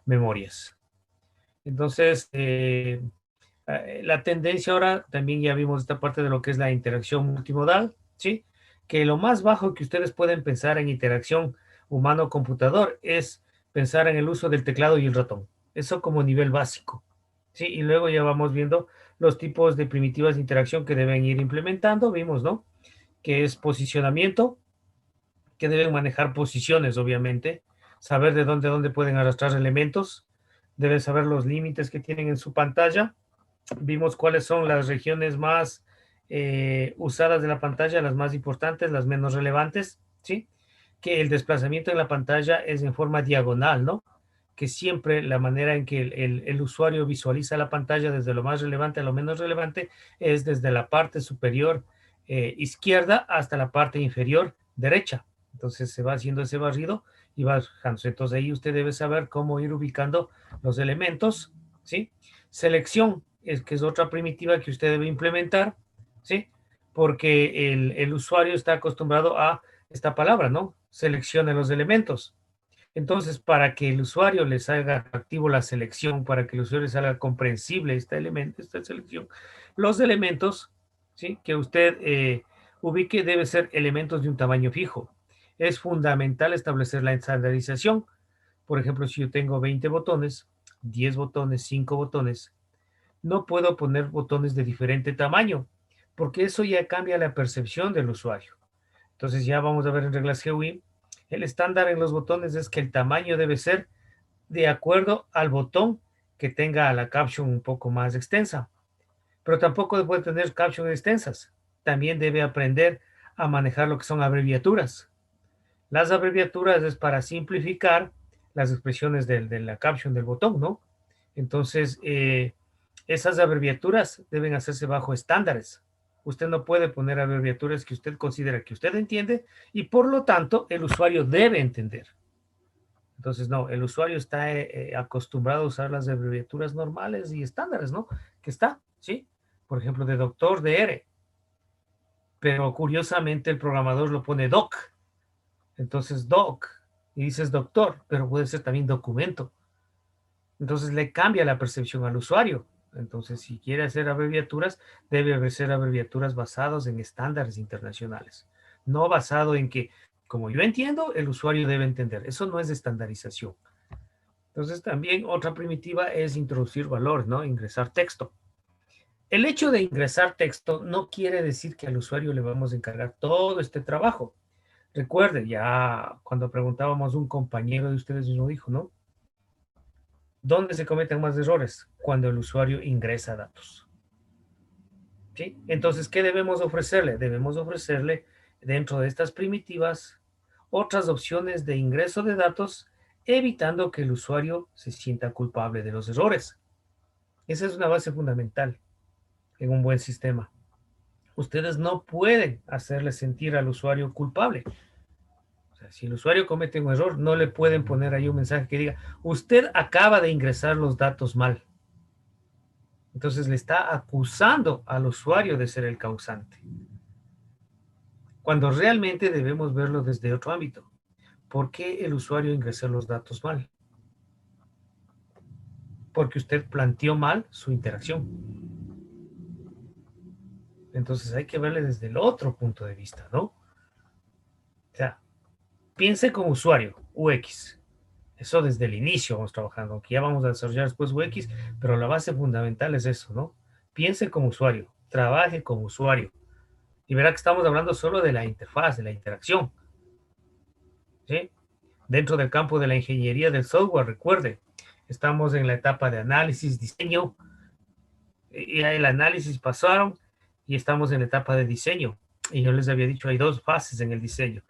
memorias. Entonces, la tendencia ahora, también ya vimos esta parte de lo que es la interacción multimodal, ¿sí? Que lo más bajo que ustedes pueden pensar en interacción humano-computador es pensar en el uso del teclado y el ratón. Eso como nivel básico, ¿sí? Y luego ya vamos viendo los tipos de primitivas de interacción que deben ir implementando, vimos, ¿no? Que es posicionamiento, que deben manejar posiciones, obviamente, saber de dónde pueden arrastrar elementos, deben saber los límites que tienen en su pantalla. Vimos cuáles son las regiones más usadas de la pantalla, las más importantes, las menos relevantes, ¿sí? Que el desplazamiento en la pantalla es en forma diagonal, ¿no? Que siempre la manera en que el usuario visualiza la pantalla desde lo más relevante a lo menos relevante es desde la parte superior izquierda hasta la parte inferior derecha. Entonces se va haciendo ese barrido y va bajándose. Entonces ahí usted debe saber cómo ir ubicando los elementos, ¿sí? Selección, que es otra primitiva que usted debe implementar, ¿sí? Porque el usuario está acostumbrado a esta palabra, ¿no? Seleccione los elementos. Entonces, para que el usuario les salga atractivo la selección, para que el usuario les salga comprensible este elemento, esta selección, los elementos, ¿sí? Que usted ubique debe ser elementos de un tamaño fijo. Es fundamental establecer la estandarización. Por ejemplo, si yo tengo 20 botones, 10 botones, 5 botones, no puedo poner botones de diferente tamaño, porque eso ya cambia la percepción del usuario. Entonces ya vamos a ver en reglas GUI, el estándar en los botones es que el tamaño debe ser de acuerdo al botón que tenga la caption un poco más extensa, pero tampoco puede tener captions extensas. También debe aprender a manejar lo que son abreviaturas. Las abreviaturas es para simplificar las expresiones de la caption del botón, ¿no? Entonces, esas abreviaturas deben hacerse bajo estándares. Usted no puede poner abreviaturas que usted considera que usted entiende y por lo tanto el usuario debe entender. Entonces, no, el usuario está acostumbrado a usar las abreviaturas normales y estándares, ¿no? Que está, ¿sí? Por ejemplo, de doctor, de R. Pero curiosamente el programador lo pone doc. Entonces, doc, y dices doctor, pero puede ser también documento. Entonces le cambia la percepción al usuario. Entonces, si quiere hacer abreviaturas, debe ser abreviaturas basadas en estándares internacionales, no basado en que, como yo entiendo, el usuario debe entender. Eso no es estandarización. Entonces, también otra primitiva es introducir valor, ¿no? Ingresar texto. El hecho de ingresar texto no quiere decir que al usuario le vamos a encargar todo este trabajo. Recuerde, ya cuando preguntábamos, un compañero de ustedes mismo dijo, ¿no? ¿Dónde se cometen más errores? Cuando el usuario ingresa datos. ¿Sí? Entonces, ¿qué debemos ofrecerle? Debemos ofrecerle, dentro de estas primitivas, otras opciones de ingreso de datos, evitando que el usuario se sienta culpable de los errores. Esa es una base fundamental en un buen sistema. Ustedes no pueden hacerle sentir al usuario culpable. O sea, si el usuario comete un error, no le pueden poner ahí un mensaje que diga, usted acaba de ingresar los datos mal. Entonces le está acusando al usuario de ser el causante, cuando realmente debemos verlo desde otro ámbito. ¿Por qué el usuario ingresó los datos mal? Porque usted planteó mal su interacción. Entonces hay que verle desde el otro punto de vista, ¿no? O sea, piense como usuario, UX. Eso desde el inicio vamos trabajando, aunque ya vamos a desarrollar después UX, pero la base fundamental es eso, ¿no? Piense como usuario, trabaje como usuario. Y verá que estamos hablando solo de la interfaz, de la interacción, ¿sí? Dentro del campo de la ingeniería del software, recuerde, estamos en la etapa de análisis, diseño, y el análisis pasaron y estamos en la etapa de diseño. Y yo les había dicho, hay dos fases en el diseño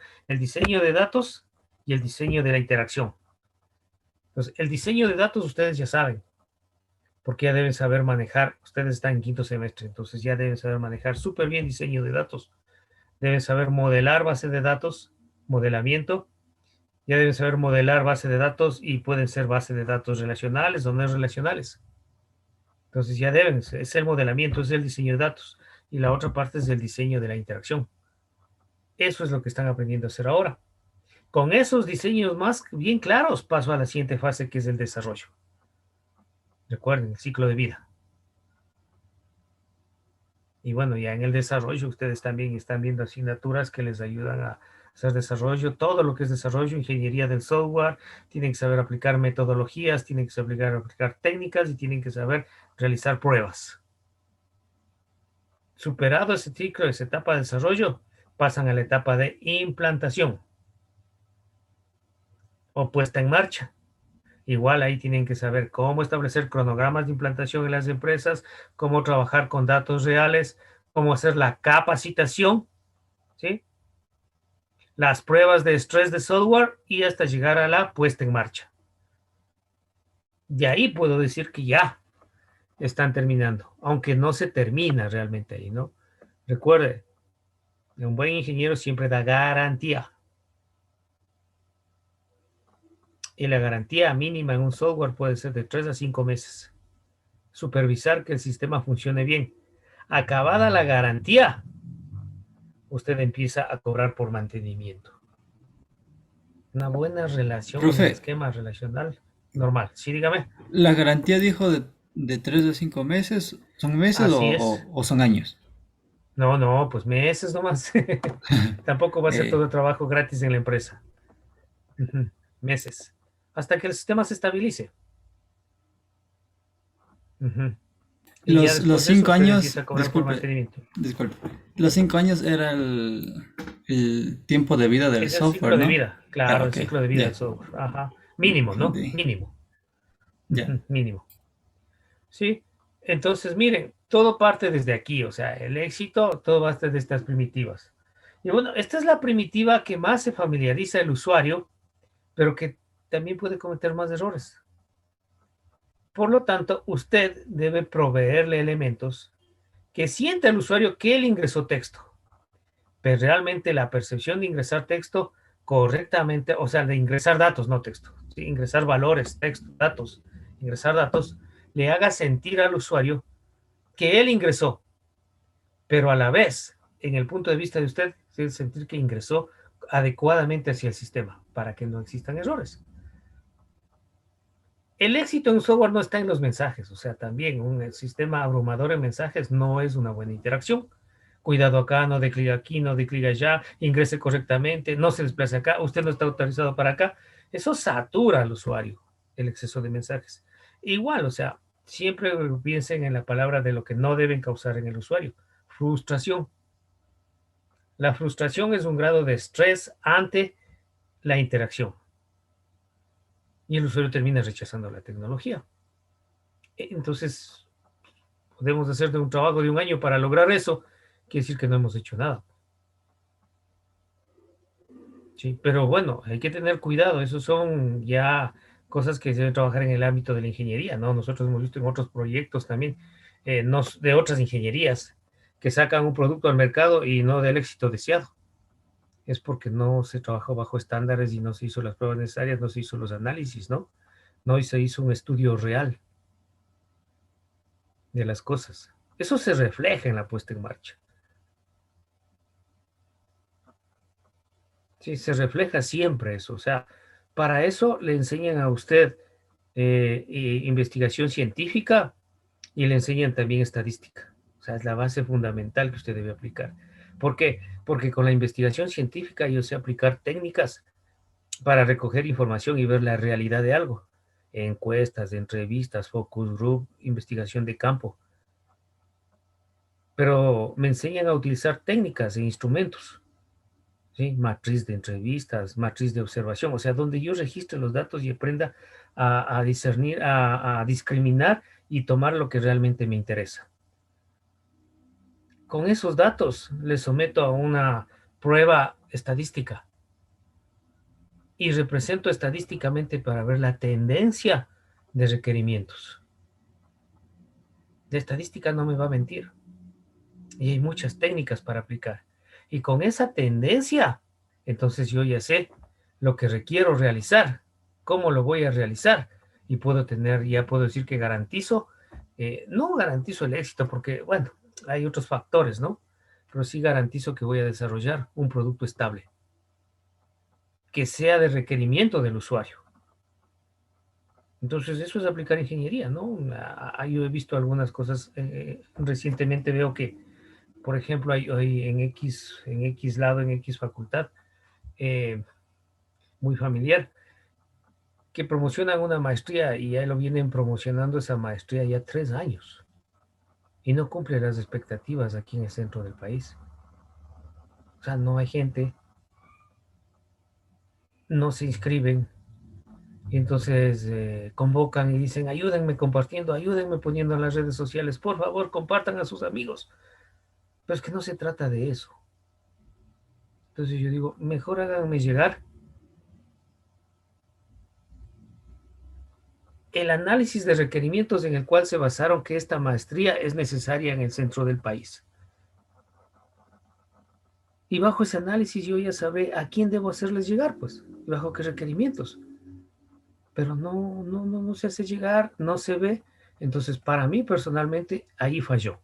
de datos y el diseño de la interacción. Entonces, el diseño de datos ustedes ya saben, porque ya deben saber manejar, ustedes están en quinto semestre, entonces ya deben saber manejar súper bien diseño de datos, deben saber modelar base de datos, modelamiento, ya deben saber modelar base de datos y pueden ser base de datos relacionales o no relacionales. Entonces ya deben, es el modelamiento, es el diseño de datos y la otra parte es el diseño de la interacción. Eso es lo que están aprendiendo a hacer ahora. Con esos diseños más bien claros, paso a la siguiente fase, que es el desarrollo. Recuerden, el ciclo de vida. Y bueno, ya en el desarrollo, ustedes también están viendo asignaturas que les ayudan a hacer desarrollo, todo lo que es desarrollo, ingeniería del software, tienen que saber aplicar metodologías, tienen que saber aplicar técnicas y tienen que saber realizar pruebas. Superado ese ciclo, esa etapa de desarrollo, pasan a la etapa de implantación o puesta en marcha. Igual ahí tienen que saber cómo establecer cronogramas de implantación en las empresas, cómo trabajar con datos reales, cómo hacer la capacitación, ¿sí? Las pruebas de estrés de software y hasta llegar a la puesta en marcha. De ahí puedo decir que ya están terminando, aunque no se termina realmente ahí, ¿no? Recuerde, un buen ingeniero siempre da garantía. Y la garantía mínima en un software puede ser de 3 a 5 meses. Supervisar que el sistema funcione bien. Acabada la garantía, usted empieza a cobrar por mantenimiento. Una buena relación en el Profe, esquema relacional normal. Sí, dígame. la garantía dijo de 3 a 5 meses, ¿son meses Así es. o son años? No, no, pues meses nomás. Tampoco va a ser todo Eh, el trabajo gratis en la empresa. Ujú, meses. Hasta que el sistema se estabilice. Ujú. Y ya los después de eso 5 usted años, empieza a cobrar por disculpe, mantenimiento. disculpe, los 5 años era el tiempo de vida del Es el software, ciclo de ¿no? vida. Ya, Claro, el ok, ciclo de vida del ya, software. Ajá. Mínimo, ¿no? de- Mínimo. ya. Ujú, mínimo. ¿Sí? Entonces, miren, todo parte desde aquí, o sea, el éxito, todo va desde estas primitivas. Y bueno, esta es la primitiva que más se familiariza el usuario, pero que también puede cometer más errores. Por lo tanto, usted debe proveerle elementos que sienta el usuario que él ingresó texto, pero realmente la percepción de ingresar texto correctamente, o sea, de ingresar datos, no texto, ¿sí? Ingresar valores, texto, datos, ingresar datos, le haga sentir al usuario que él ingresó, pero a la vez, en el punto de vista de usted, sentir que ingresó adecuadamente hacia el sistema para que no existan errores. El éxito en un software no está en los mensajes, o sea, también un sistema abrumador en mensajes no es una buena interacción. Cuidado acá, no de clic aquí, no de clic allá, ingrese correctamente, no se desplace acá, usted no está autorizado para acá. Eso satura al usuario, el exceso de mensajes. Igual, o sea, siempre piensen en la palabra de lo que no deben causar en el usuario. Frustración. La frustración es un grado de estrés ante la interacción y el usuario termina rechazando la tecnología. Entonces, podemos hacer de un trabajo de un año para lograr eso, quiere decir que no hemos hecho nada. Sí, pero bueno, hay que tener cuidado, eso son ya cosas que se deben trabajar en el ámbito de la ingeniería, ¿no? Nosotros hemos visto en otros proyectos también, de otras ingenierías, que sacan un producto al mercado y no del éxito deseado. Es porque no se trabajó bajo estándares y no se hizo las pruebas necesarias, no se hizo los análisis, ¿no? No se hizo un estudio real de las cosas. Eso se refleja en la puesta en marcha. Sí, se refleja siempre eso. O sea, para eso le enseñan a usted investigación científica y le enseñan también estadística. O sea, es la base fundamental que usted debe aplicar. ¿Por qué? Porque con la investigación científica yo sé aplicar técnicas para recoger información y ver la realidad de algo. Encuestas, entrevistas, focus group, investigación de campo. Pero me enseñan a utilizar técnicas e instrumentos. ¿Sí? Matriz de entrevistas, matriz de observación, o sea, donde yo registre los datos y aprenda a discernir, a discriminar y tomar lo que realmente me interesa. Con esos datos les someto a una prueba estadística y represento estadísticamente para ver la tendencia de requerimientos. La estadística no me va a mentir y hay muchas técnicas para aplicar. Y con esa tendencia, entonces yo ya sé lo que requiero realizar, cómo lo voy a realizar y puedo tener, ya puedo decir que garantizo, no garantizo el éxito porque, bueno, hay otros factores, ¿no? Pero sí garantizo que voy a desarrollar un producto estable. que sea de requerimiento del usuario. Entonces, eso es aplicar ingeniería, ¿no? Yo he visto algunas cosas, recientemente veo que, por ejemplo, hay en X lado, en X facultad, eh, muy familiar, que promocionan una maestría y ya lo vienen promocionando esa maestría ya 3 años y no cumple las expectativas aquí en el centro del país. O sea, no hay gente, no se inscriben, y entonces convocan y dicen, ayúdenme compartiendo, ayúdenme poniendo en las redes sociales, por favor, compartan a sus amigos. Pero es que no se trata de eso. Entonces yo digo, mejor háganme llegar el análisis de requerimientos en el cual se basaron que esta maestría es necesaria en el centro del país. Y bajo ese análisis yo ya sabré a quién debo hacerles llegar, pues, y bajo qué requerimientos. Pero no se hace llegar, no se ve. Entonces, para mí personalmente, ahí falló.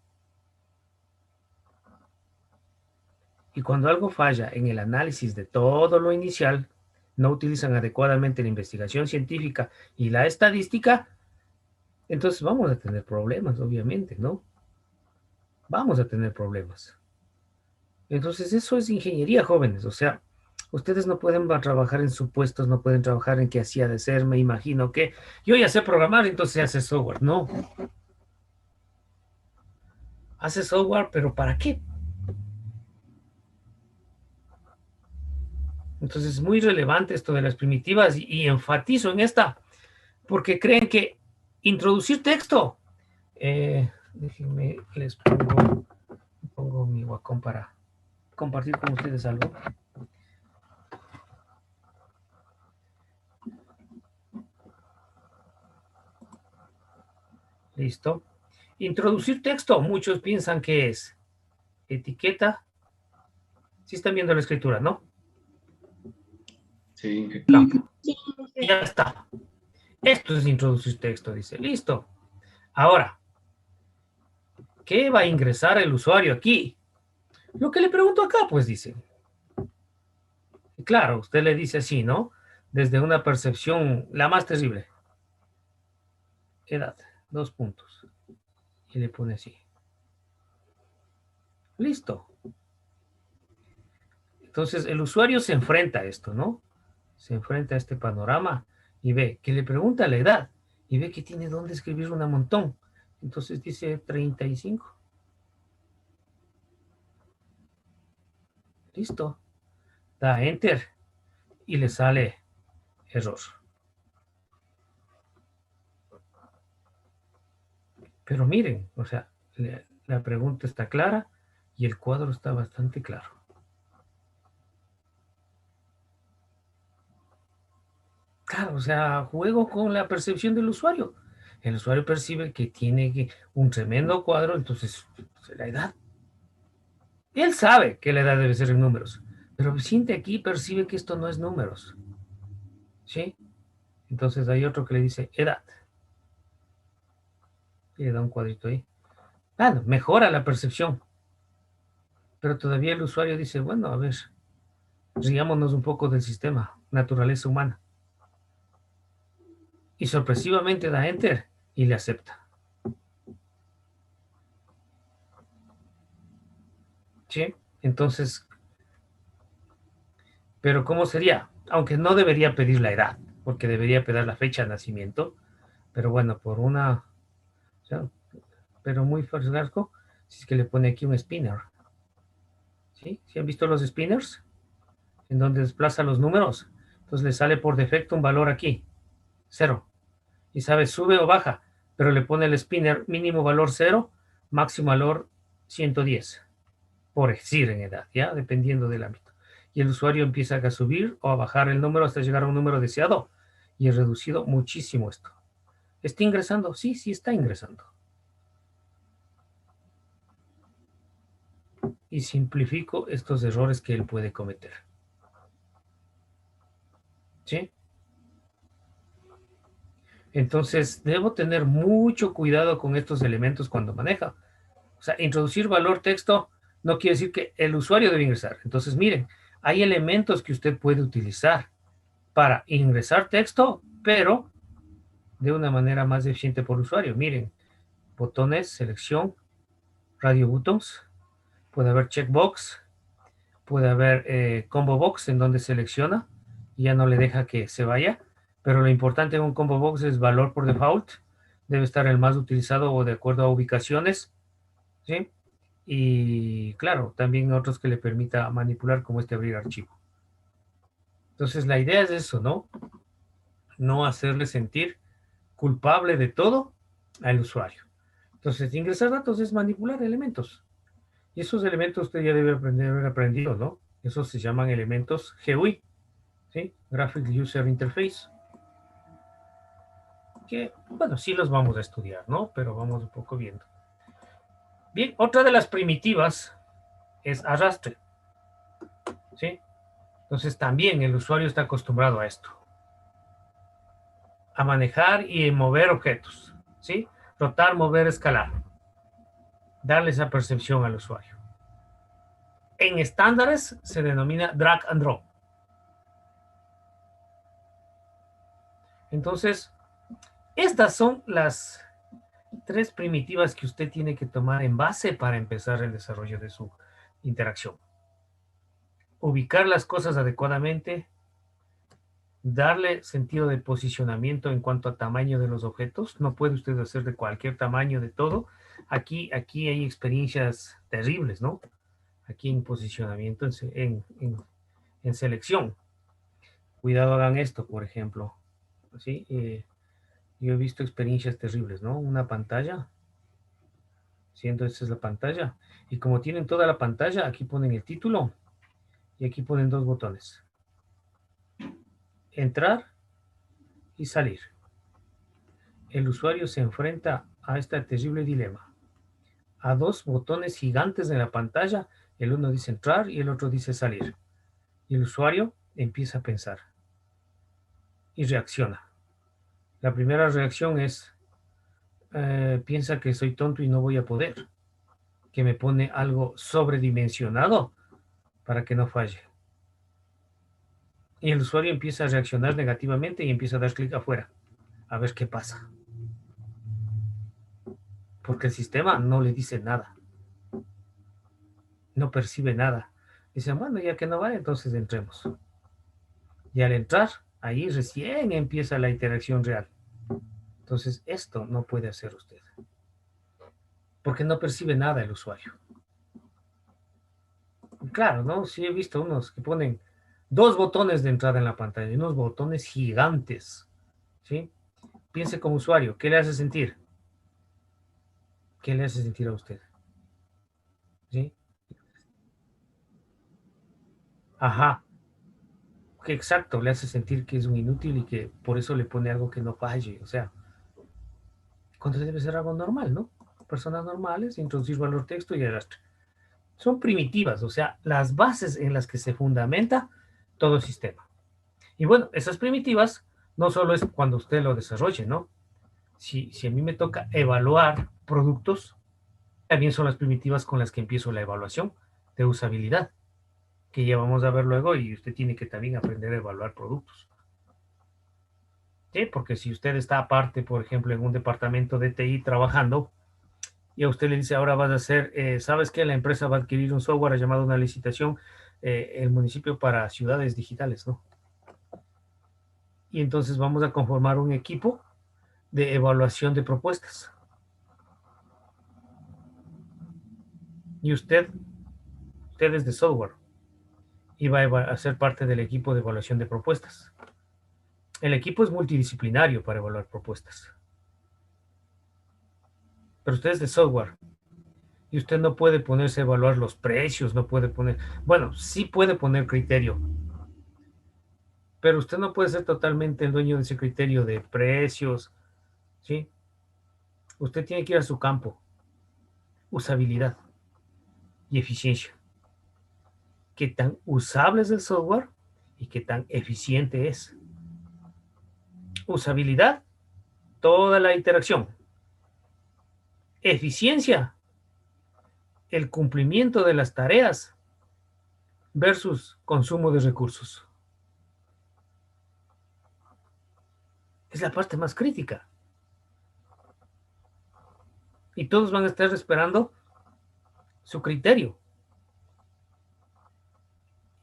Y cuando algo falla en el análisis de todo lo inicial, no utilizan adecuadamente la investigación científica y la estadística, entonces vamos a tener problemas, obviamente, ¿no? Vamos a tener problemas. Entonces, eso es ingeniería, jóvenes. O sea, ustedes no pueden trabajar en supuestos, no pueden trabajar en qué hacía de ser, me imagino que yo ya sé programar, entonces hace software. No, hace software, pero ¿para qué? Entonces, es muy relevante esto de las primitivas y enfatizo en esta, porque creen que introducir texto. Déjenme, pongo mi Wacom para compartir con ustedes algo. Listo. Introducir texto. Muchos piensan que es etiqueta. Si están viendo la escritura, ¿no? Sí. Campo. Y ya está. Esto es introducir texto, dice. Listo. Ahora, ¿qué va a ingresar el usuario aquí? Lo que le pregunto acá, pues dice. Claro, usted le dice así, ¿no? Desde una percepción, la más terrible. Edad, 2 puntos. Y le pone así. Listo. Entonces el usuario se enfrenta a esto, ¿no? Se enfrenta a este panorama y ve que le pregunta la edad y ve que tiene dónde escribir un montón. Entonces dice 35. Listo. Da enter y le sale error. Pero miren, o sea, la pregunta está clara y el cuadro está bastante claro. Claro, o sea, juego con la percepción del usuario. El usuario percibe que tiene un tremendo cuadro, entonces la edad. Él sabe que la edad debe ser en números, pero siente aquí, percibe que esto no es números. ¿Sí? Entonces hay otro que le dice edad. Y le da un cuadrito ahí. Bueno, mejora la percepción. Pero todavía el usuario dice, bueno, a ver, riámonos un poco del sistema, naturaleza humana. Y sorpresivamente da enter y le acepta. ¿Sí? Entonces, pero ¿cómo sería? Aunque no debería pedir la edad, porque debería pedir la fecha de nacimiento, pero bueno, o sea, pero muy fresco, si es que le pone aquí un spinner. ¿Sí? ¿Sí han visto los spinners? En donde desplaza los números. Entonces le sale por defecto un valor aquí, 0. Y sabe, sube o baja, pero le pone el spinner mínimo valor 0, máximo valor 110, por decir en edad, ¿ya? Dependiendo del ámbito. Y el usuario empieza a subir o a bajar el número hasta llegar a un número deseado. Y es reducido muchísimo esto. ¿Está ingresando? Sí, sí está ingresando. Y simplifico estos errores que él puede cometer. ¿Sí? Entonces, debo tener mucho cuidado con estos elementos cuando maneja. O sea, introducir valor texto no quiere decir que el usuario debe ingresar. Entonces, miren, hay elementos que usted puede utilizar para ingresar texto, pero de una manera más eficiente por usuario. Miren, botones, selección, radio buttons, puede haber checkbox, puede haber combo box en donde selecciona y ya no le deja que se vaya, pero lo importante en un combo box es valor por default, debe estar el más utilizado o de acuerdo a ubicaciones, ¿sí? Y claro, también otros que le permita manipular como este abrir archivo. Entonces la idea es eso, ¿no? No hacerle sentir culpable de todo al usuario. Entonces, ingresar datos es manipular elementos. Y esos elementos usted ya debe haber aprendido, ¿no? Esos se llaman elementos GUI, ¿sí? Graphic User Interface. Que, bueno, sí los vamos a estudiar, ¿no? Pero vamos un poco viendo. Bien, otra de las primitivas es arrastre, ¿sí? Entonces también el usuario está acostumbrado a esto. A manejar y mover objetos, ¿sí? Rotar, mover, escalar. Darle esa percepción al usuario. En estándares se denomina drag and drop. Entonces, estas son las 3 primitivas que usted tiene que tomar en base para empezar el desarrollo de su interacción. Ubicar las cosas adecuadamente, darle sentido de posicionamiento en cuanto a tamaño de los objetos. No puede usted hacer de cualquier tamaño de todo. Aquí hay experiencias terribles, ¿no? Aquí en posicionamiento, en selección. Cuidado, hagan esto, por ejemplo. ¿Sí? Yo he visto experiencias terribles, ¿no? Una pantalla, siendo esta es la pantalla, y como tienen toda la pantalla, aquí ponen el título y aquí ponen 2 botones. Entrar y salir. El usuario se enfrenta a este terrible dilema. A 2 botones gigantes en la pantalla, el uno dice entrar y el otro dice salir. Y el usuario empieza a pensar y reacciona. La primera reacción es, piensa que soy tonto y no voy a poder, que me pone algo sobredimensionado para que no falle. Y el usuario empieza a reaccionar negativamente y empieza a dar clic afuera, a ver qué pasa. Porque el sistema no le dice nada, no percibe nada. Dicen, bueno, ya que no vale, entonces entremos. Y al entrar, ahí recién empieza la interacción real. Entonces, esto no puede hacer usted, porque no percibe nada el usuario. Claro, ¿no? Sí he visto unos que ponen 2 botones de entrada en la pantalla, unos botones gigantes, ¿sí? Piense como usuario, ¿qué le hace sentir? ¿Qué le hace sentir a usted? ¿Sí? Ajá, que exacto, le hace sentir que es un inútil y que por eso le pone algo que no falle. O sea, cuando debe ser algo normal, ¿no? Personas normales, introducir valor texto y arrastre. Son primitivas, o sea, las bases en las que se fundamenta todo el sistema. Y bueno, esas primitivas no solo es cuando usted lo desarrolle, ¿no? Si a mí me toca evaluar productos, también son las primitivas con las que empiezo la evaluación de usabilidad, que ya vamos a ver luego y usted tiene que también aprender a evaluar productos. ¿Sí? Porque si usted está aparte, por ejemplo, en un departamento de TI trabajando y a usted le dice ahora vas a hacer, ¿sabes qué? La empresa va a adquirir un software llamado una licitación, el municipio para ciudades digitales, ¿no? Y entonces vamos a conformar un equipo de evaluación de propuestas. Y usted es de software y va a ser parte del equipo de evaluación de propuestas. El equipo es multidisciplinario para evaluar propuestas. Pero usted es de software y usted no puede ponerse a evaluar los precios, no puede poner, bueno, sí puede poner criterio, pero usted no puede ser totalmente el dueño de ese criterio de precios, ¿sí? Usted tiene que ir a su campo, usabilidad y eficiencia. ¿Qué tan usable es el software y qué tan eficiente es? Usabilidad, toda la interacción. Eficiencia, el cumplimiento de las tareas versus consumo de recursos. Es la parte más crítica. Y todos van a estar esperando su criterio.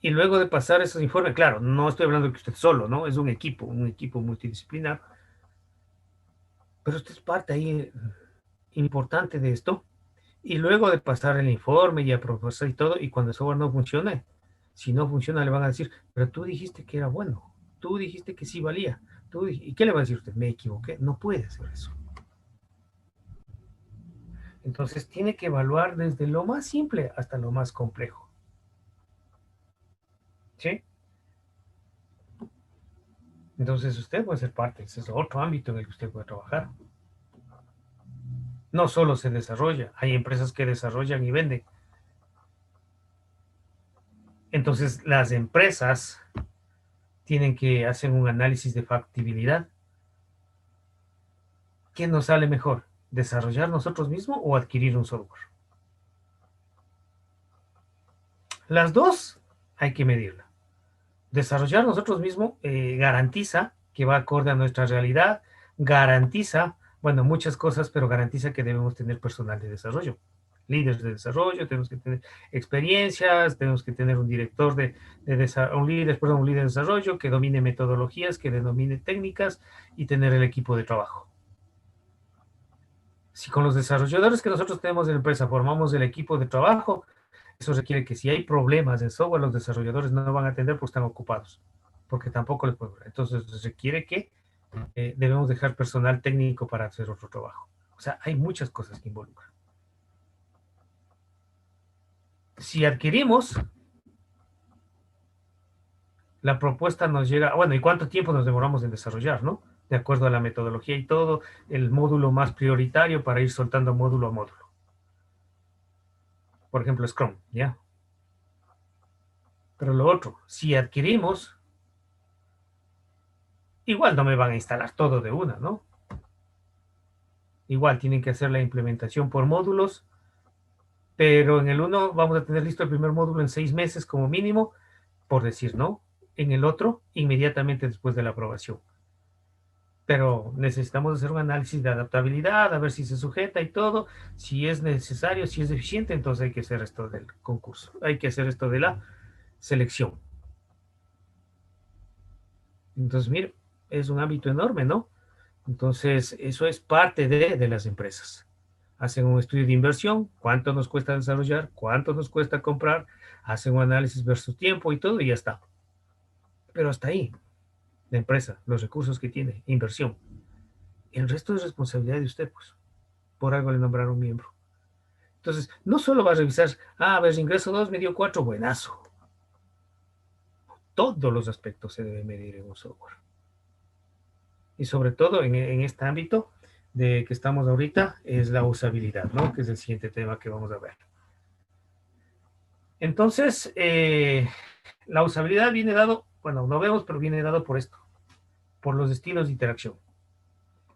Y luego de pasar esos informes, claro, no estoy hablando de que usted solo, ¿no? Es un equipo multidisciplinar, pero usted es parte ahí importante de esto. Y luego de pasar el informe y aprobar y todo, y cuando el software no funcione, si no funciona, le van a decir, pero tú dijiste que era bueno, tú dijiste que sí valía. ¿Y qué le va a decir usted? Me equivoqué. No puede hacer eso. Entonces tiene que evaluar desde lo más simple hasta lo más complejo. ¿Sí? Entonces usted puede ser parte, ese es otro ámbito en el que usted puede trabajar. No solo se desarrolla, hay empresas que desarrollan y venden. Entonces las empresas tienen que hacer un análisis de factibilidad. ¿Qué nos sale mejor? ¿Desarrollar nosotros mismos o adquirir un software? Las dos hay que medirla. Desarrollar nosotros mismos garantiza que va acorde a nuestra realidad, garantiza, bueno, muchas cosas, pero garantiza que debemos tener personal de desarrollo, líderes de desarrollo, tenemos que tener experiencias, tenemos que tener un director un líder de desarrollo que domine metodologías, que domine técnicas y tener el equipo de trabajo. Si con los desarrolladores que nosotros tenemos en la empresa formamos el equipo de trabajo, eso requiere que si hay problemas en software, los desarrolladores no van a atender porque están ocupados, porque tampoco les pueden. Entonces requiere que debemos dejar personal técnico para hacer otro trabajo. O sea, hay muchas cosas que involucran. Si adquirimos, la propuesta nos llega, bueno, ¿y cuánto tiempo nos demoramos en desarrollar, no? De acuerdo a la metodología y todo, el módulo más prioritario para ir soltando módulo a módulo. Por ejemplo, Scrum, ¿ya? Pero lo otro, si adquirimos, igual no me van a instalar todo de una, ¿no? Igual tienen que hacer la implementación por módulos, pero en el uno vamos a tener listo el primer módulo en 6 meses como mínimo, por decir, ¿no? En el otro, inmediatamente después de la aprobación. Pero necesitamos hacer un análisis de adaptabilidad, a ver si se sujeta y todo, si es necesario, si es deficiente, entonces hay que hacer esto del concurso, hay que hacer esto de la selección. Entonces, mire, es un ámbito enorme, ¿no? Entonces, eso es parte de las empresas. Hacen un estudio de inversión, cuánto nos cuesta desarrollar, cuánto nos cuesta comprar, hacen un análisis versus tiempo y todo y ya está. Pero hasta ahí, la empresa, los recursos que tiene, inversión. El resto es responsabilidad de usted, pues. Por algo le nombraron miembro. Entonces, no solo va a revisar, a ver, ingreso 2 me dio 4, buenazo. Todos los aspectos se deben medir en un software. Y sobre todo en este ámbito de que estamos ahorita es la usabilidad, ¿no? Que es el siguiente tema que vamos a ver. Entonces, la usabilidad viene dado, bueno, no vemos, pero viene dado por esto, por los estilos de interacción.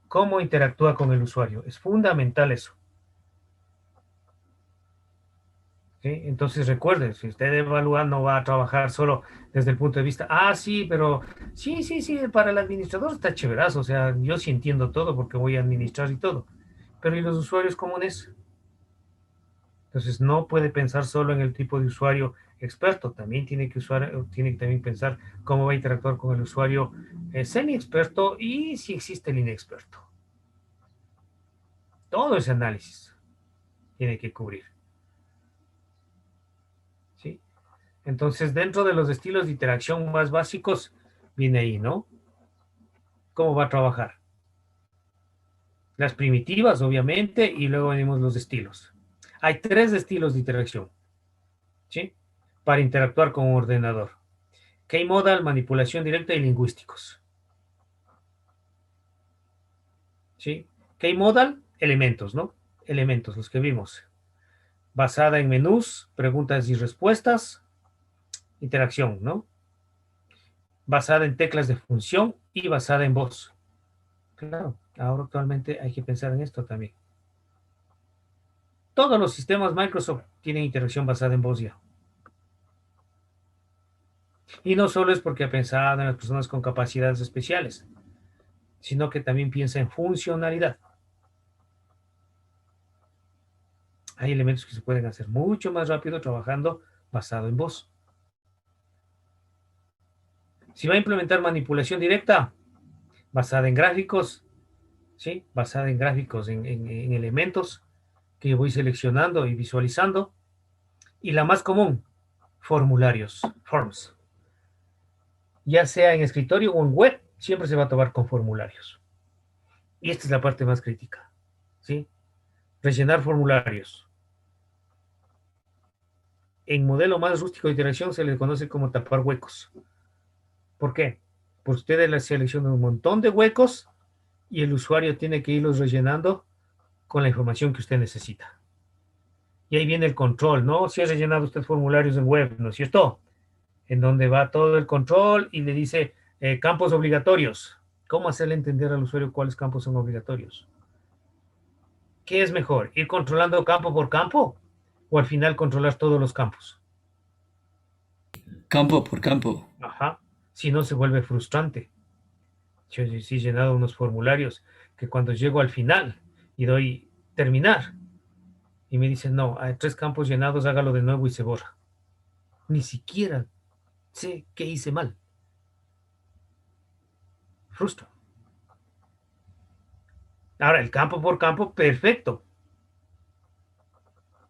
Cómo interactúa con el usuario. Es fundamental eso. ¿Sí? Entonces recuerden, si usted evalúa, no va a trabajar solo desde el punto de vista, sí, pero sí, para el administrador está chéverazo, o sea, yo sí entiendo todo porque voy a administrar y todo, pero ¿y los usuarios comunes? Entonces no puede pensar solo en el tipo de usuario experto, también tiene que también pensar cómo va a interactuar con el usuario semi-experto y si existe el inexperto. Todo ese análisis tiene que cubrir. ¿Sí? Entonces, dentro de los estilos de interacción más básicos, viene ahí, ¿no? ¿Cómo va a trabajar? Las primitivas, obviamente, y luego venimos los estilos. Hay 3 estilos de interacción, ¿sí? Para interactuar con un ordenador. K-modal, manipulación directa y lingüísticos. ¿Sí? K-modal, elementos, ¿no? Elementos, los que vimos. Basada en menús, preguntas y respuestas, interacción, ¿no? Basada en teclas de función y basada en voz. Claro, ahora actualmente hay que pensar en esto también. Todos los sistemas Microsoft tienen interacción basada en voz ya. Y no solo es porque ha pensado en las personas con capacidades especiales, sino que también piensa en funcionalidad. Hay elementos que se pueden hacer mucho más rápido trabajando basado en voz. Si va a implementar manipulación directa basada en gráficos, ¿sí? Basada en gráficos, en elementos que voy seleccionando y visualizando. Y la más común, formularios, forms. Ya sea en escritorio o en web, siempre se va a tomar con formularios. Y esta es la parte más crítica, ¿sí? Rellenar formularios. En modelo más rústico de interacción se le conoce como tapar huecos. ¿Por qué? Porque ustedes le seleccionan un montón de huecos y el usuario tiene que irlos rellenando con la información que usted necesita. Y ahí viene el control, ¿no? Si ha rellenado usted formularios en web, ¿no es cierto? En donde va todo el control y le dice campos obligatorios. ¿Cómo hacerle entender al usuario cuáles campos son obligatorios? ¿Qué es mejor? ¿Ir controlando campo por campo? ¿O al final controlar todos los campos? Campo por campo. Ajá. Si no, se vuelve frustrante. Yo sí he llenado unos formularios que cuando llego al final y doy terminar y me dicen, no, hay 3 campos llenados, hágalo de nuevo y se borra. Ni siquiera sé qué hice mal. Frustra. Ahora, el campo por campo, perfecto.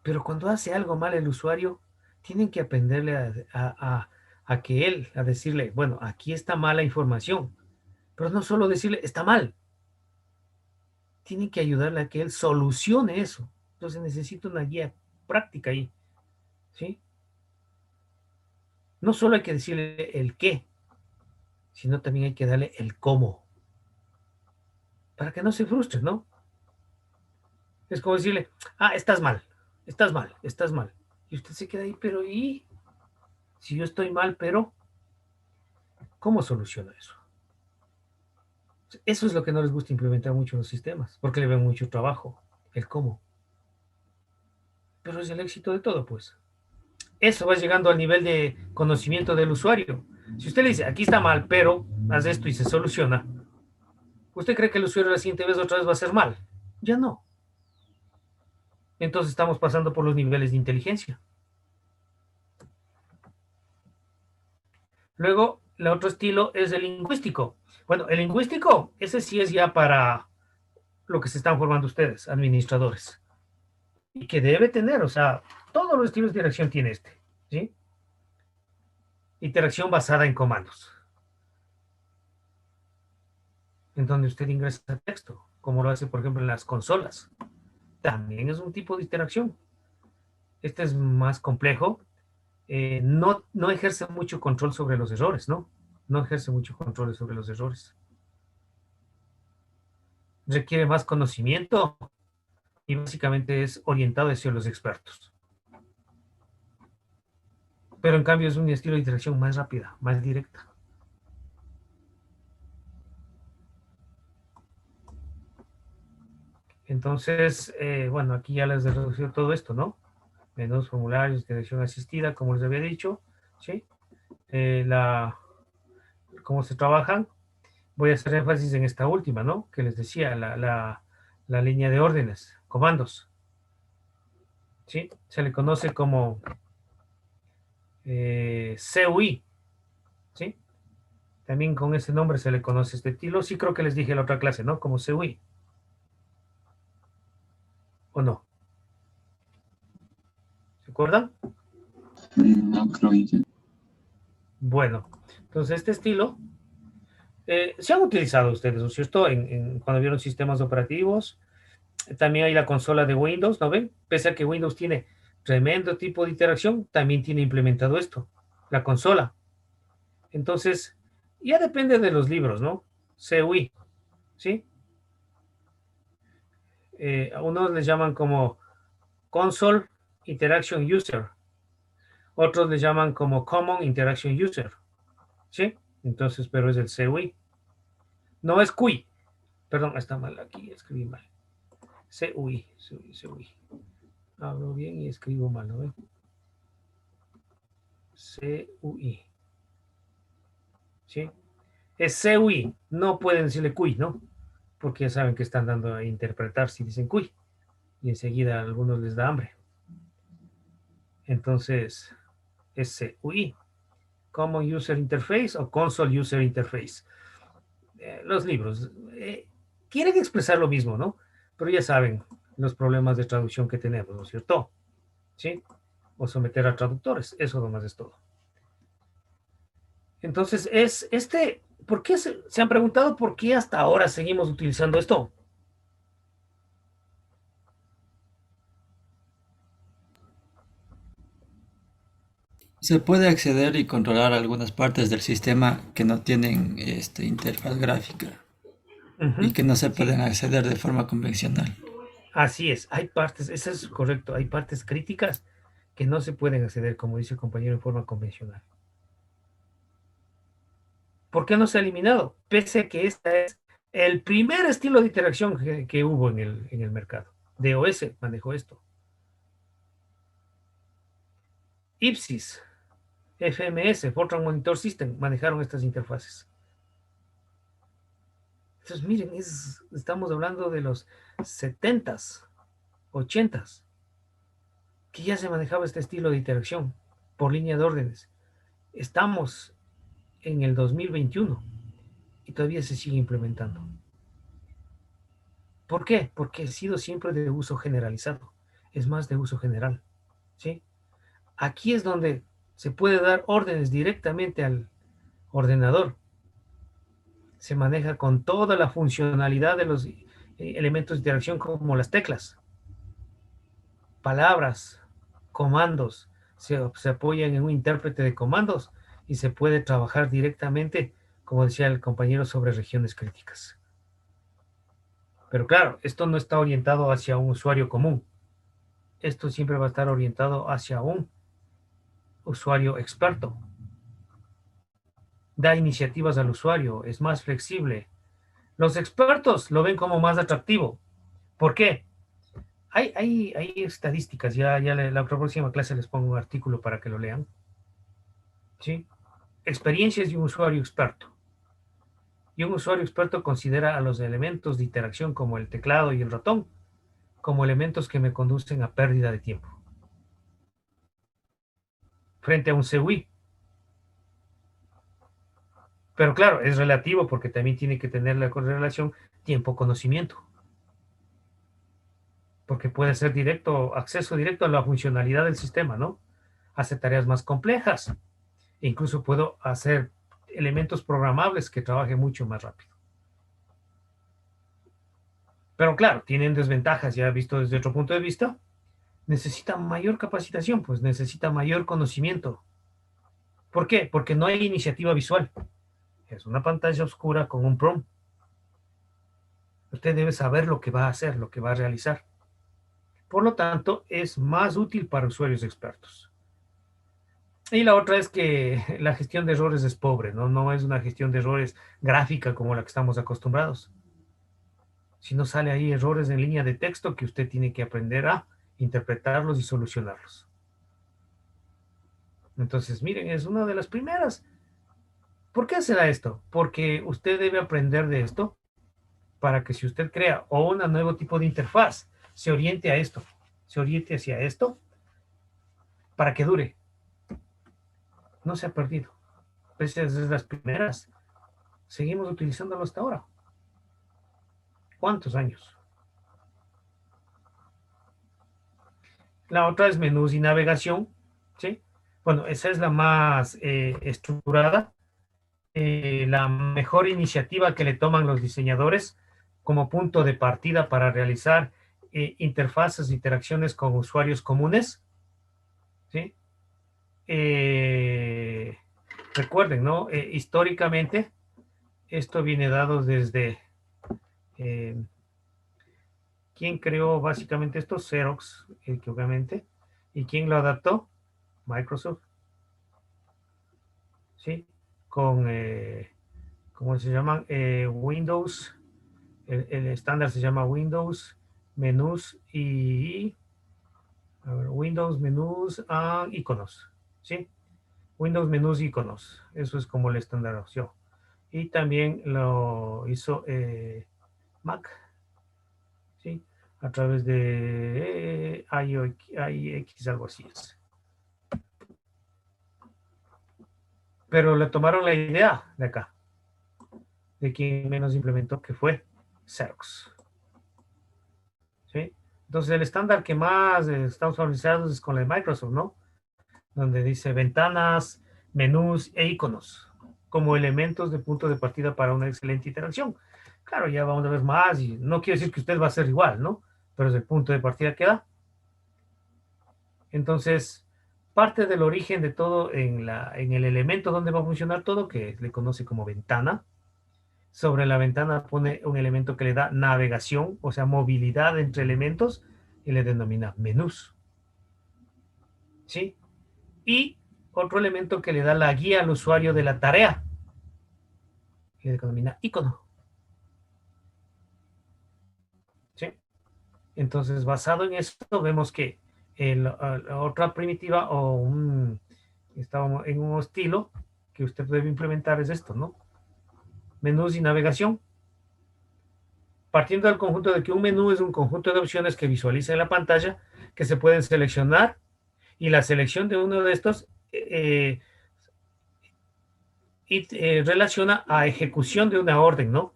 Pero cuando hace algo mal el usuario, tienen que aprenderle a que él, a decirle, bueno, aquí está mala información. Pero no solo decirle, está mal. Tienen que ayudarle a que él solucione eso. Entonces necesito una guía práctica ahí, ¿sí? No solo hay que decirle el qué, sino también hay que darle el cómo, para que no se frustre, ¿no? Es como decirle, estás mal, estás mal, estás mal. Y usted se queda ahí, pero ¿y? Si yo estoy mal, pero ¿cómo soluciono eso? Eso es lo que no les gusta implementar mucho en los sistemas, porque le ven mucho trabajo, el cómo. Pero es el éxito de todo, pues. Eso va llegando al nivel de conocimiento del usuario. Si usted le dice, aquí está mal, pero haz esto y se soluciona, ¿usted cree que el usuario la siguiente vez otra vez va a hacer mal? Ya no. Entonces estamos pasando por los niveles de inteligencia. Luego, el otro estilo es el lingüístico. Bueno, el lingüístico, ese sí es ya para lo que se están formando ustedes, administradores. Y que debe tener, o sea, todos los estilos de interacción tiene este, ¿sí? Interacción basada en comandos, en donde usted ingresa texto, como lo hace, por ejemplo, en las consolas. También es un tipo de interacción. Este es más complejo. No ejerce mucho control sobre los errores, ¿no? No ejerce mucho control sobre los errores. Requiere más conocimiento y básicamente es orientado hacia los expertos. Pero en cambio es un estilo de interacción más rápida, más directa. Entonces, bueno, aquí ya les he reducido todo esto, ¿no? Menús, formularios, dirección asistida, como les había dicho, ¿sí? Cómo se trabajan. Voy a hacer énfasis en esta última, ¿no? Que les decía, la línea de órdenes, comandos, ¿sí? Se le conoce como CUI, ¿sí? También con ese nombre se le conoce este estilo. Sí creo que les dije en la otra clase, ¿no? Como CUI, ¿o no? ¿Se acuerdan? No creo que... Bueno, entonces este estilo se han utilizado ustedes, ¿no es cierto? Cuando vieron sistemas operativos, también hay la consola de Windows, ¿no ven? Pese a que Windows tiene tremendo tipo de interacción, también tiene implementado esto, la consola. Entonces, ya depende de los libros, ¿no? CUI, ¿sí? A unos les llaman como Console Interaction User, otros les llaman como Common Interaction User, ¿sí? Entonces, pero es el CUI. No es CUI, perdón, está mal aquí, escribí mal. CUI, CUI, CUI. Hablo bien y escribo mal, ¿no? CUI, ¿sí? Es CUI, no pueden decirle CUI, ¿no? Porque ya saben que están dando a interpretar si dicen CUI y enseguida a algunos les da hambre. Entonces, es CUI, Common User Interface o Console User Interface. Los libros quieren expresar lo mismo, ¿no? Pero ya saben los problemas de traducción que tenemos, ¿no es cierto? ¿Sí? O someter a traductores, eso nomás es todo. Entonces, ¿por qué se han preguntado por qué hasta ahora seguimos utilizando esto? Se puede acceder y controlar algunas partes del sistema que no tienen interfaz gráfica y Ujú. que no se Sí, pueden acceder de forma convencional. así es. Hay partes, eso es correcto, hay partes críticas que no se pueden acceder, como dice el compañero, en forma convencional. ¿Por qué no se ha eliminado? Pese a que este es el primer estilo de interacción que hubo en el mercado. DOS manejó esto. IPSIS, FMS, Fortran Monitor System, manejaron estas interfaces. Entonces, miren, estamos hablando de los 70s, 80s, que ya se manejaba este estilo de interacción por línea de órdenes. Estamos en el 2021 y todavía se sigue implementando. ¿Por qué? Porque ha sido siempre de uso generalizado. Es más de uso general. ¿Sí? Aquí es donde se puede dar órdenes directamente al ordenador. Se maneja con toda la funcionalidad de los elementos de interacción como las teclas, palabras, comandos. Se apoyan en un intérprete de comandos y se puede trabajar directamente, como decía el compañero, sobre regiones críticas. Pero claro, esto no está orientado hacia un usuario común. Esto siempre va a estar orientado hacia un usuario experto. Da iniciativas al usuario, es más flexible. Los expertos lo ven como más atractivo. ¿Por qué? Hay estadísticas, la próxima clase les pongo un artículo para que lo lean. ¿Sí? Experiencias de un usuario experto. Y un usuario experto considera a los elementos de interacción como el teclado y el ratón como elementos que me conducen a pérdida de tiempo. Frente a un CUI. Pero claro, es relativo porque también tiene que tener la correlación tiempo-conocimiento. Porque puede ser directo, acceso directo a la funcionalidad del sistema, ¿no? Hace tareas más complejas. E incluso puedo hacer elementos programables que trabajen mucho más rápido. Pero claro, tienen desventajas, ya visto desde otro punto de vista. Necesita mayor capacitación, pues necesita mayor conocimiento. ¿Por qué? Porque no hay iniciativa visual. Es una pantalla oscura con un prompt. Usted debe saber lo que va a hacer, lo que va a realizar. Por lo tanto, es más útil para usuarios expertos. Y la otra es que la gestión de errores es pobre, ¿no? No es una gestión de errores gráfica como la que estamos acostumbrados. Si no sale ahí errores en línea de texto que usted tiene que aprender a interpretarlos y solucionarlos. Entonces, miren, es una de las primeras. ¿Por qué se da esto? Porque usted debe aprender de esto para que si usted crea o un nuevo tipo de interfaz, se oriente a esto, se oriente hacia esto para que dure. No se ha perdido. Pese a las primeras, seguimos utilizándolo hasta ahora. ¿Cuántos años? La otra es menús y navegación, ¿sí? Bueno, esa es la más estructurada, la mejor iniciativa que le toman los diseñadores como punto de partida para realizar interfaces, interacciones con usuarios comunes, ¿sí? Eh, Recuerden, ¿no? Históricamente, esto viene dado desde eh, ¿quién creó básicamente esto? Xerox, obviamente. ¿Y quién lo adaptó? Microsoft, ¿sí? Con, ¿cómo se llaman? Windows, el estándar se llama Windows, menús y, a ver, Windows, menús, iconos, ¿sí? Windows, menús, iconos. Eso es como la estandarización. y también lo hizo Mac, ¿sí? A través de IX, algo así es. Pero le tomaron la idea de acá, de quien menos implementó, que fue Xerox, ¿sí? Entonces el estándar que más estamos familiarizados es con la de Microsoft, ¿no? Donde dice ventanas, menús e iconos como elementos de punto de partida para una excelente interacción. Claro, ya vamos a ver más y no quiere decir que usted va a ser igual, ¿no? Pero es el punto de partida que da. Entonces, parte del origen de todo en el elemento donde va a funcionar todo, que le conoce como ventana. Sobre la ventana pone un elemento que le da navegación, o sea, movilidad entre elementos, y le denomina menús. ¿Sí? Y otro elemento que le da la guía al usuario de la tarea, que se denomina icono. ¿Sí? Entonces, basado en esto, vemos que la otra primitiva estábamos en un estilo que usted debe implementar es esto, ¿no? Menús y navegación. Partiendo del conjunto de que un menú es un conjunto de opciones que visualiza en la pantalla que se pueden seleccionar y la selección de uno de estos relaciona a ejecución de una orden, ¿no?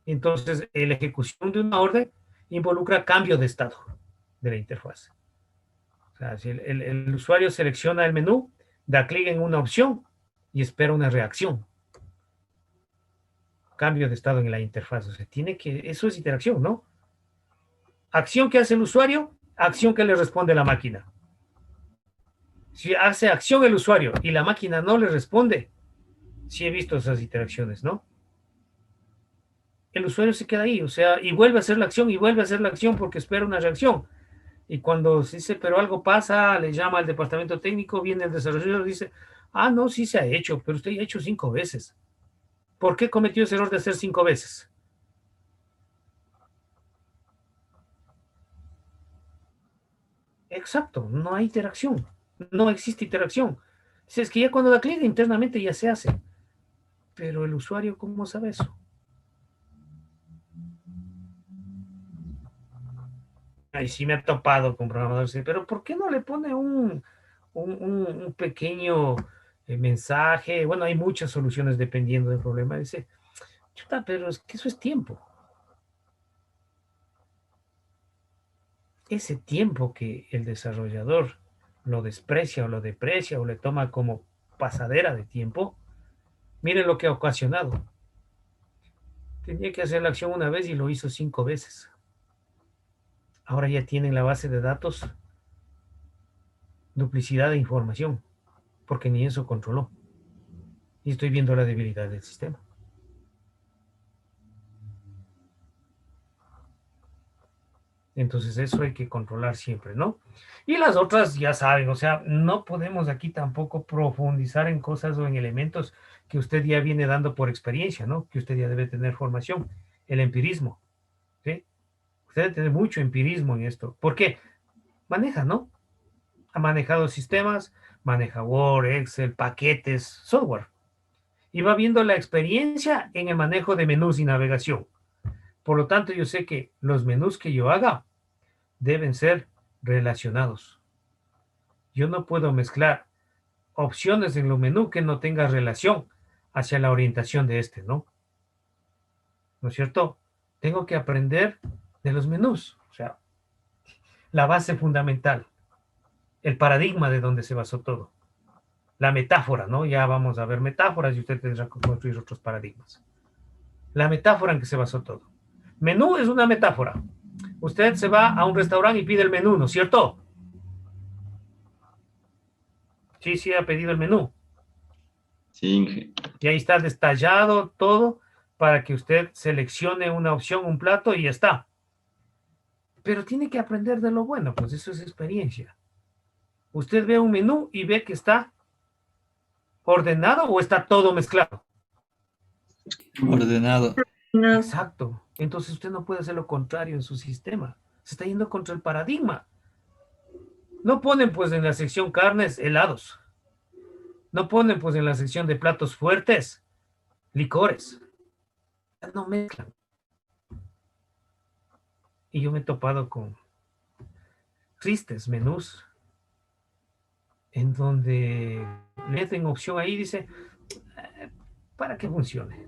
Entonces, la ejecución de una orden involucra cambio de estado de la interfaz. O sea, si el usuario selecciona el menú, da clic en una opción y espera una reacción. Cambio de estado en la interfaz. O sea, eso es interacción, ¿no? Acción que hace el usuario, acción que le responde la máquina. Si hace acción el usuario y la máquina no le responde, sí he visto esas interacciones, ¿no? El usuario se queda ahí, o sea, y vuelve a hacer la acción y vuelve a hacer la acción porque espera una reacción. Y cuando se dice, pero algo pasa, le llama al departamento técnico, viene el desarrollador y dice, ah, no, sí se ha hecho, pero usted ya ha hecho 5 veces. ¿Por qué cometió ese error de hacer 5 veces? Exacto, no hay interacción, no existe interacción. Si es que ya cuando da clic internamente ya se hace, pero el usuario, ¿cómo sabe eso? Ahí sí me ha topado con programadores, pero ¿por qué no le pone un pequeño mensaje? Bueno, hay muchas soluciones dependiendo del problema. Dice, chuta, pero es que eso es tiempo. Ese tiempo que el desarrollador lo desprecia o lo deprecia o le toma como pasadera de tiempo, miren lo que ha ocasionado. Tenía que hacer la acción una vez y lo hizo 5 veces. Ahora ya tienen la base de datos, duplicidad de información, porque ni eso controló. Y estoy viendo la debilidad del sistema. Entonces eso hay que controlar siempre, ¿no? Y las otras ya saben, o sea, no podemos aquí tampoco profundizar en cosas o en elementos que usted ya viene dando por experiencia, ¿no? Que usted ya debe tener formación, el empirismo, ¿sí? Usted debe tener mucho empirismo en esto. ¿Por qué? Maneja, ¿no? Ha manejado sistemas, maneja Word, Excel, paquetes, software. Y va viendo la experiencia en el manejo de menús y navegación. Por lo tanto, yo sé que los menús que yo haga deben ser relacionados. Yo no puedo mezclar opciones en el menú que no tenga relación hacia la orientación de este, ¿no? ¿No es cierto? Tengo que aprender de los menús, o sea, la base fundamental, el paradigma de donde se basó todo, la metáfora, ¿no? Ya vamos a ver metáforas y usted tendrá que construir otros paradigmas. La metáfora en que se basó todo. Menú es una metáfora. Usted se va a un restaurante y pide el menú, ¿no es cierto? Sí, sí, ha pedido el menú. Sí, Inge. Y ahí está detallado todo para que usted seleccione una opción, un plato y ya está. Pero tiene que aprender de lo bueno, pues eso es experiencia. Usted ve un menú y ve que está ordenado o está todo mezclado. Ordenado. No, Exacto. Entonces usted no puede hacer lo contrario en su sistema. Se está yendo contra el paradigma. No ponen pues en la sección carnes helados. No ponen pues en la sección de platos fuertes licores, ya no mezclan. Y yo me he topado con tristes menús en donde le meten opción ahí, dice, para que funcione.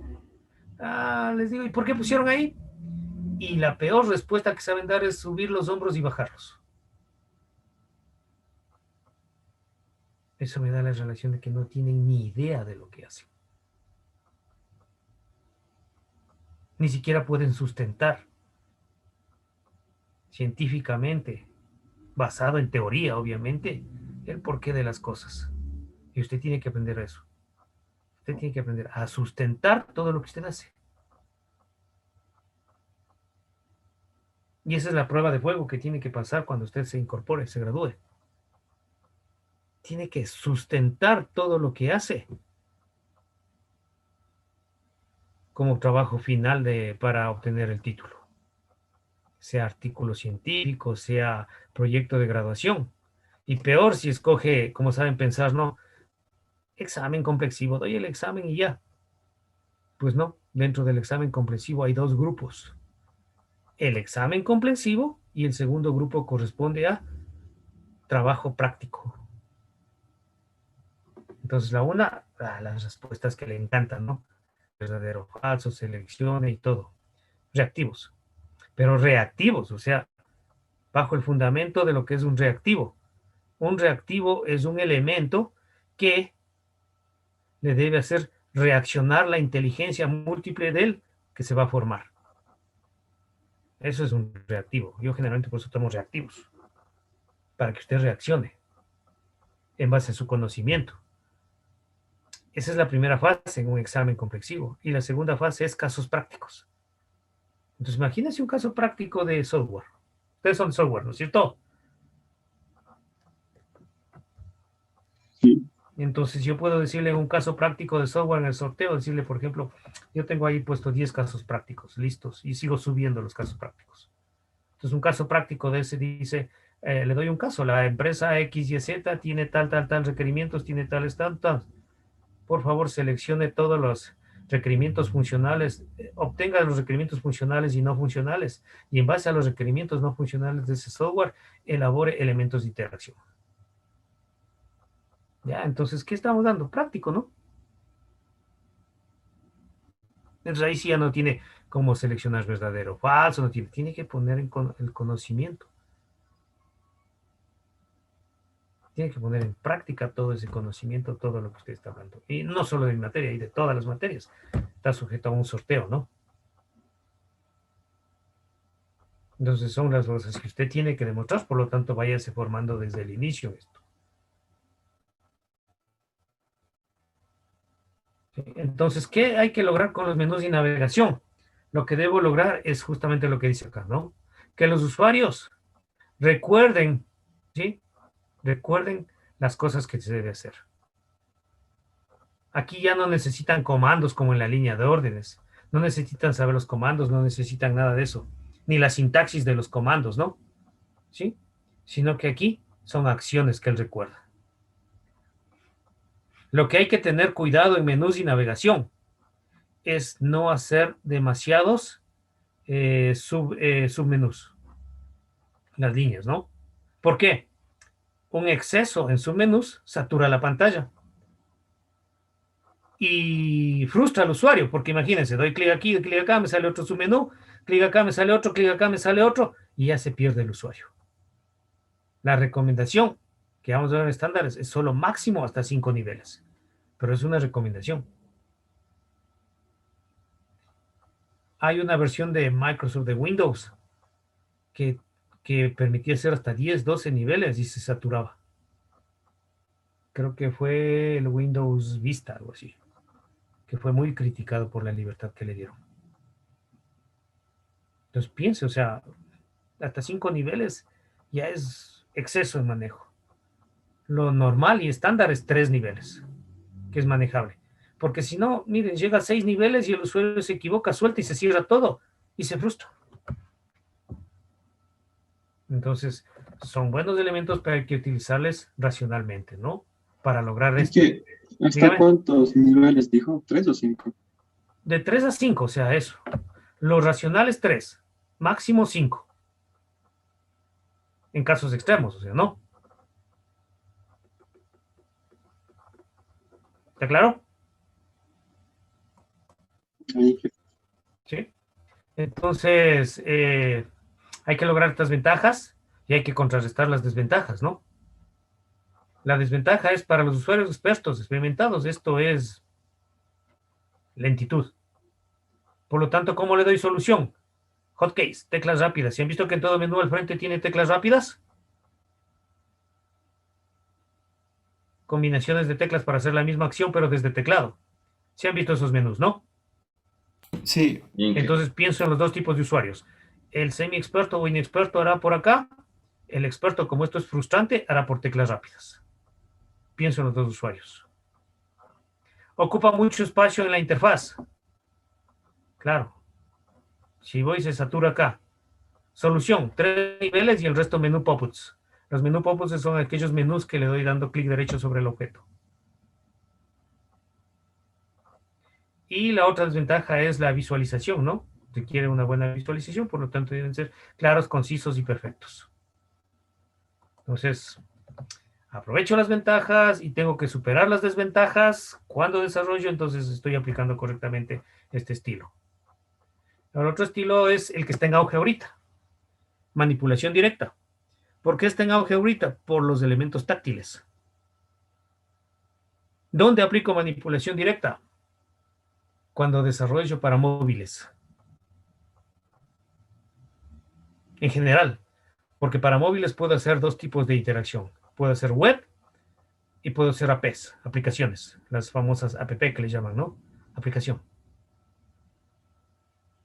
Les digo, ¿y por qué pusieron ahí? Y la peor respuesta que saben dar es subir los hombros y bajarlos. Eso me da la relación de que no tienen ni idea de lo que hacen. Ni siquiera pueden sustentar científicamente, basado en teoría, obviamente, el porqué de las cosas. Y usted tiene que aprender eso. Usted tiene que aprender a sustentar todo lo que usted hace. Y esa es la prueba de fuego que tiene que pasar cuando usted se incorpore, se gradúe. Tiene que sustentar todo lo que hace como trabajo final para obtener el título. Sea artículo científico, sea proyecto de graduación. Y peor si escoge, como saben pensar, no, examen complexivo, doy el examen y ya. Pues no, dentro del examen complexivo hay dos grupos. El examen complexivo y el segundo grupo corresponde a trabajo práctico. Entonces las respuestas que le encantan, ¿no? Verdadero, falso, seleccione y todo. Reactivos. Pero reactivos, o sea, bajo el fundamento de lo que es un reactivo. Un reactivo es un elemento que le debe hacer reaccionar la inteligencia múltiple del que se va a formar. Eso es un reactivo. Yo generalmente por eso tomo reactivos, para que usted reaccione en base a su conocimiento. Esa es la primera fase en un examen complexivo. Y la segunda fase es casos prácticos. Entonces, imagínense un caso práctico de software. Ustedes son de software, ¿no es cierto? Sí. Entonces, yo puedo decirle un caso práctico de software en el sorteo, decirle, por ejemplo, yo tengo ahí puesto 10 casos prácticos listos y sigo subiendo los casos prácticos. Entonces, un caso práctico de ese dice, le doy un caso, la empresa XYZ tiene tal requerimientos, tiene tales, tal. Por favor, seleccione todos los requerimientos funcionales, obtenga los requerimientos funcionales y no funcionales, y en base a los requerimientos no funcionales de ese software, elabore elementos de interacción. Ya, entonces, ¿qué estamos dando? Práctico, ¿no? Entonces ahí sí ya no tiene cómo seleccionar verdadero o falso, no tiene que poner el conocimiento. Tiene que poner en práctica todo ese conocimiento, todo lo que usted está hablando. Y no solo de mi materia, y de todas las materias. Está sujeto a un sorteo, ¿no? Entonces son las cosas que usted tiene que demostrar, por lo tanto váyase formando desde el inicio esto. Entonces, ¿qué hay que lograr con los menús de navegación? Lo que debo lograr es justamente lo que dice acá, ¿no? Que los usuarios recuerden, ¿sí? Recuerden las cosas que se debe hacer. Aquí ya no necesitan comandos como en la línea de órdenes. No necesitan saber los comandos, no necesitan nada de eso. Ni la sintaxis de los comandos, ¿no? ¿Sí? Sino que aquí son acciones que él recuerda. Lo que hay que tener cuidado en menús y navegación es no hacer demasiados submenús, las líneas, ¿no? ¿Por qué? Un exceso en submenús satura la pantalla y frustra al usuario, porque imagínense, doy clic aquí, doy clic acá, me sale otro submenú, clic acá, me sale otro, clic acá, me sale otro, y ya se pierde el usuario. La recomendación que vamos a ver en estándares es solo máximo hasta 5 niveles, pero es una recomendación. Hay una versión de Microsoft de Windows que permitía hacer hasta 10, 12 niveles y se saturaba. Creo que fue el Windows Vista, algo así, que fue muy criticado por la libertad que le dieron. Entonces piense, o sea, hasta 5 niveles ya es exceso en manejo. Lo normal y estándar es 3 niveles, que es manejable. Porque si no, miren, llega a 6 niveles y el usuario se equivoca, suelta y se cierra todo y se frustra. Entonces, son buenos elementos, pero hay que utilizarles racionalmente, ¿no? Para lograr Es esto. que, ¿hasta Dígame. cuántos niveles dijo? ¿3 o 5? De 3 a 5, o sea, eso. Lo racional es 3, máximo 5. En casos extremos, o sea, ¿no? ¿Está claro? Ahí, Sí. Entonces, hay que lograr estas ventajas y hay que contrarrestar las desventajas, ¿no? La desventaja es para los usuarios expertos, experimentados, esto es lentitud. Por lo tanto, ¿cómo le doy solución? Hotkeys, teclas rápidas. ¿Si han visto que en todo menú al frente tiene teclas rápidas? Combinaciones de teclas para hacer la misma acción, pero desde teclado. ¿Si han visto esos menús, no? Sí, Inge. Entonces pienso en los dos tipos de usuarios. El semi-experto o inexperto hará por acá. El experto, como esto es frustrante, hará por teclas rápidas. Pienso en los dos usuarios. Ocupa mucho espacio en la interfaz. Claro. Si voy, se satura acá. Solución, 3 niveles y el resto menú pop-ups. Los menú pop-ups son aquellos menús que le doy dando clic derecho sobre el objeto. Y la otra desventaja es la visualización, ¿no? Requiere una buena visualización, por lo tanto deben ser claros, concisos y perfectos. Entonces, aprovecho las ventajas y tengo que superar las desventajas cuando desarrollo, entonces estoy aplicando correctamente este estilo. El otro estilo es el que está en auge ahorita, manipulación directa. ¿Por qué está en auge ahorita? Por los elementos táctiles. ¿Dónde aplico manipulación directa? Cuando desarrollo para móviles. En general, porque para móviles puedo hacer dos tipos de interacción. Puedo hacer web y puedo hacer APs, aplicaciones, las famosas app que le llaman, ¿no? Aplicación.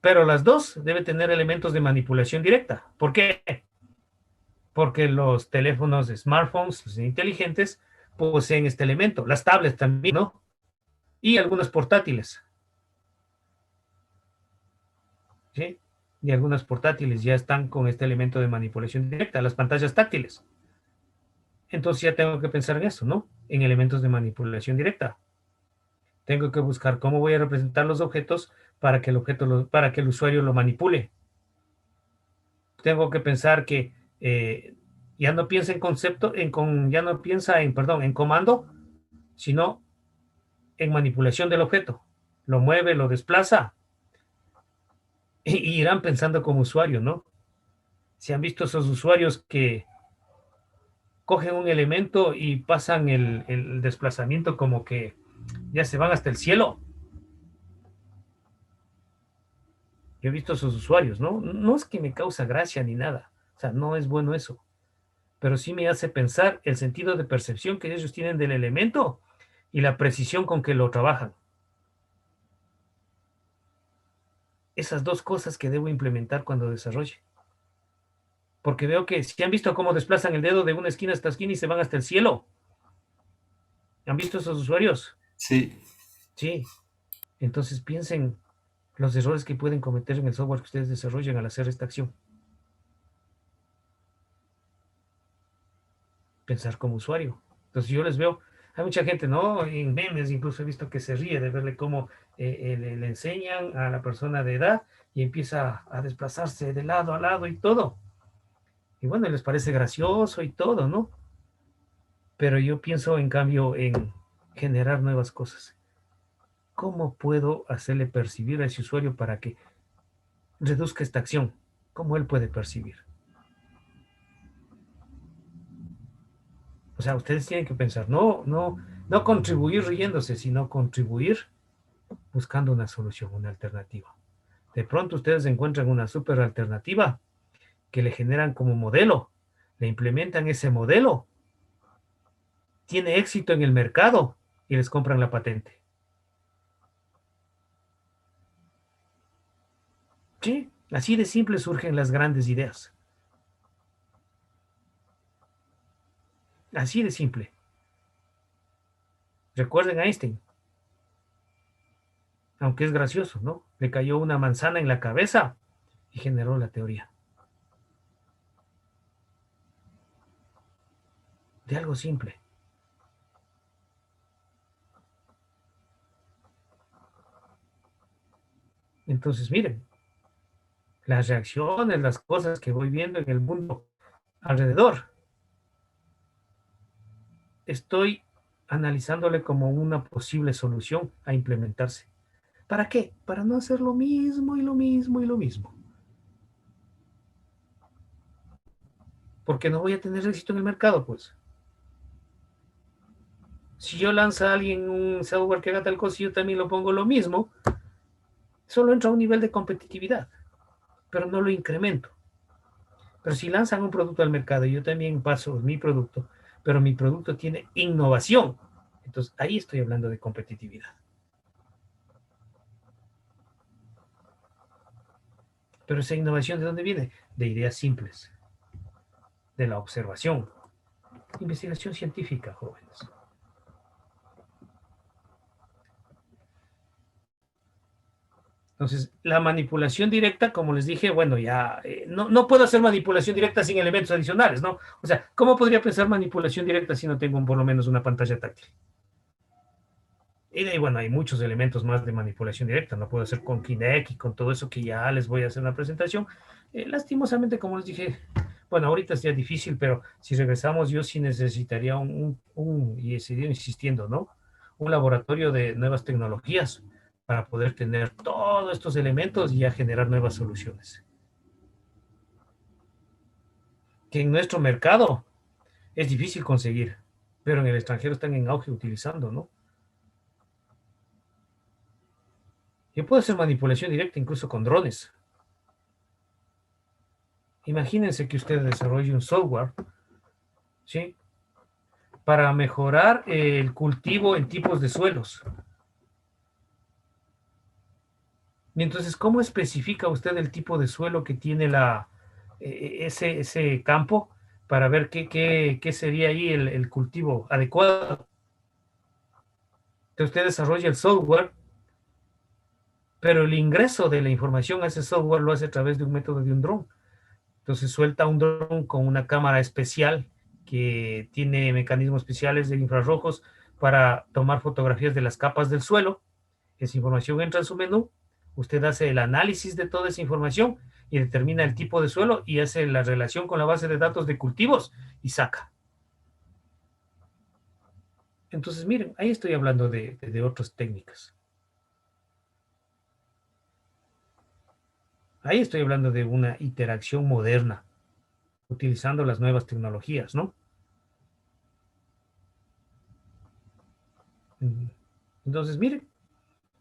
Pero las dos deben tener elementos de manipulación directa. ¿Por qué? Porque los teléfonos de smartphones, los inteligentes, poseen este elemento. Las tablets también, ¿no? Y algunos portátiles, ¿sí? Y algunas portátiles ya están con este elemento de manipulación directa, las pantallas táctiles. Entonces ya tengo que pensar en eso, ¿no? En elementos de manipulación directa. Tengo que buscar cómo voy a representar los objetos para que para que el usuario lo manipule. Tengo que pensar que ya no piensa en concepto, ya no piensa en, perdón, en comando, sino en manipulación del objeto. Lo mueve, lo desplaza y irán pensando como usuario, ¿no? Si han visto esos usuarios que cogen un elemento y pasan el desplazamiento como que ya se van hasta el cielo. Yo he visto esos usuarios, ¿no? No es que me causa gracia ni nada, o sea, no es bueno eso, pero sí me hace pensar el sentido de percepción que ellos tienen del elemento y la precisión con que lo trabajan. Esas dos cosas que debo implementar cuando desarrolle. Porque veo que si han visto cómo desplazan el dedo de una esquina hasta esquina y se van hasta el cielo. ¿Han visto esos usuarios? sí. Sí. Entonces piensen los errores que pueden cometer en el software que ustedes desarrollen al hacer esta acción. Pensar como usuario. Entonces yo les veo, hay mucha gente, ¿no? En memes incluso he visto que se ríe de verle cómo le enseñan a la persona de edad y empieza a desplazarse de lado a lado y todo. Y bueno, les parece gracioso y todo, ¿no? Pero yo pienso en cambio en generar nuevas cosas. ¿Cómo puedo hacerle percibir a ese usuario para que reduzca esta acción? ¿Cómo él puede percibir? O sea, ustedes tienen que pensar, no contribuir riéndose, sino contribuir buscando una solución, una alternativa. De pronto ustedes encuentran una super alternativa que le generan como modelo, le implementan ese modelo, tiene éxito en el mercado y les compran la patente. Sí, así de simple surgen las grandes ideas. Así de simple. Recuerden a Einstein, aunque es gracioso, ¿no? Le cayó una manzana en la cabeza y generó la teoría. De algo simple. Entonces, miren, las reacciones, las cosas que voy viendo en el mundo alrededor, estoy analizándole como una posible solución a implementarse. ¿Para qué? Para no hacer lo mismo y lo mismo y lo mismo. Porque no voy a tener éxito en el mercado, pues. Si yo lanzo a alguien un software que haga tal cosa y yo también lo pongo lo mismo, solo entra a un nivel de competitividad, pero no lo incremento. Pero si lanzan un producto al mercado y yo también paso mi producto, pero mi producto tiene innovación, entonces ahí estoy hablando de competitividad. Pero esa innovación, ¿de dónde viene? De ideas simples, de la observación, investigación científica, jóvenes. Entonces, la manipulación directa, como les dije, bueno, ya no puedo hacer manipulación directa sin elementos adicionales, ¿no? O sea, ¿cómo podría pensar manipulación directa si no tengo por lo menos una pantalla táctil? Y bueno, hay muchos elementos más de manipulación directa, no puedo hacer con Kinect y con todo eso que ya les voy a hacer en la presentación. Lastimosamente, como les dije, bueno, ahorita es ya difícil, pero si regresamos, yo sí necesitaría y seguir insistiendo, ¿no? Un laboratorio de nuevas tecnologías para poder tener todos estos elementos y ya generar nuevas soluciones. Que en nuestro mercado es difícil conseguir, pero en el extranjero están en auge utilizando, ¿no? Yo puedo hacer manipulación directa incluso con drones. Imagínense que usted desarrolle un software, ¿sí? Para mejorar el cultivo en tipos de suelos. Y entonces, ¿cómo especifica usted el tipo de suelo que tiene ese campo para ver qué sería ahí el cultivo adecuado? Entonces, usted desarrolla el software, pero el ingreso de la información a ese software lo hace a través de un método de un dron. Entonces suelta un dron con una cámara especial que tiene mecanismos especiales de infrarrojos para tomar fotografías de las capas del suelo. Esa información entra en su menú, usted hace el análisis de toda esa información y determina el tipo de suelo y hace la relación con la base de datos de cultivos y saca. Entonces, miren, ahí estoy hablando de otras técnicas. Ahí estoy hablando de una interacción moderna, utilizando las nuevas tecnologías, ¿no? Entonces, miren,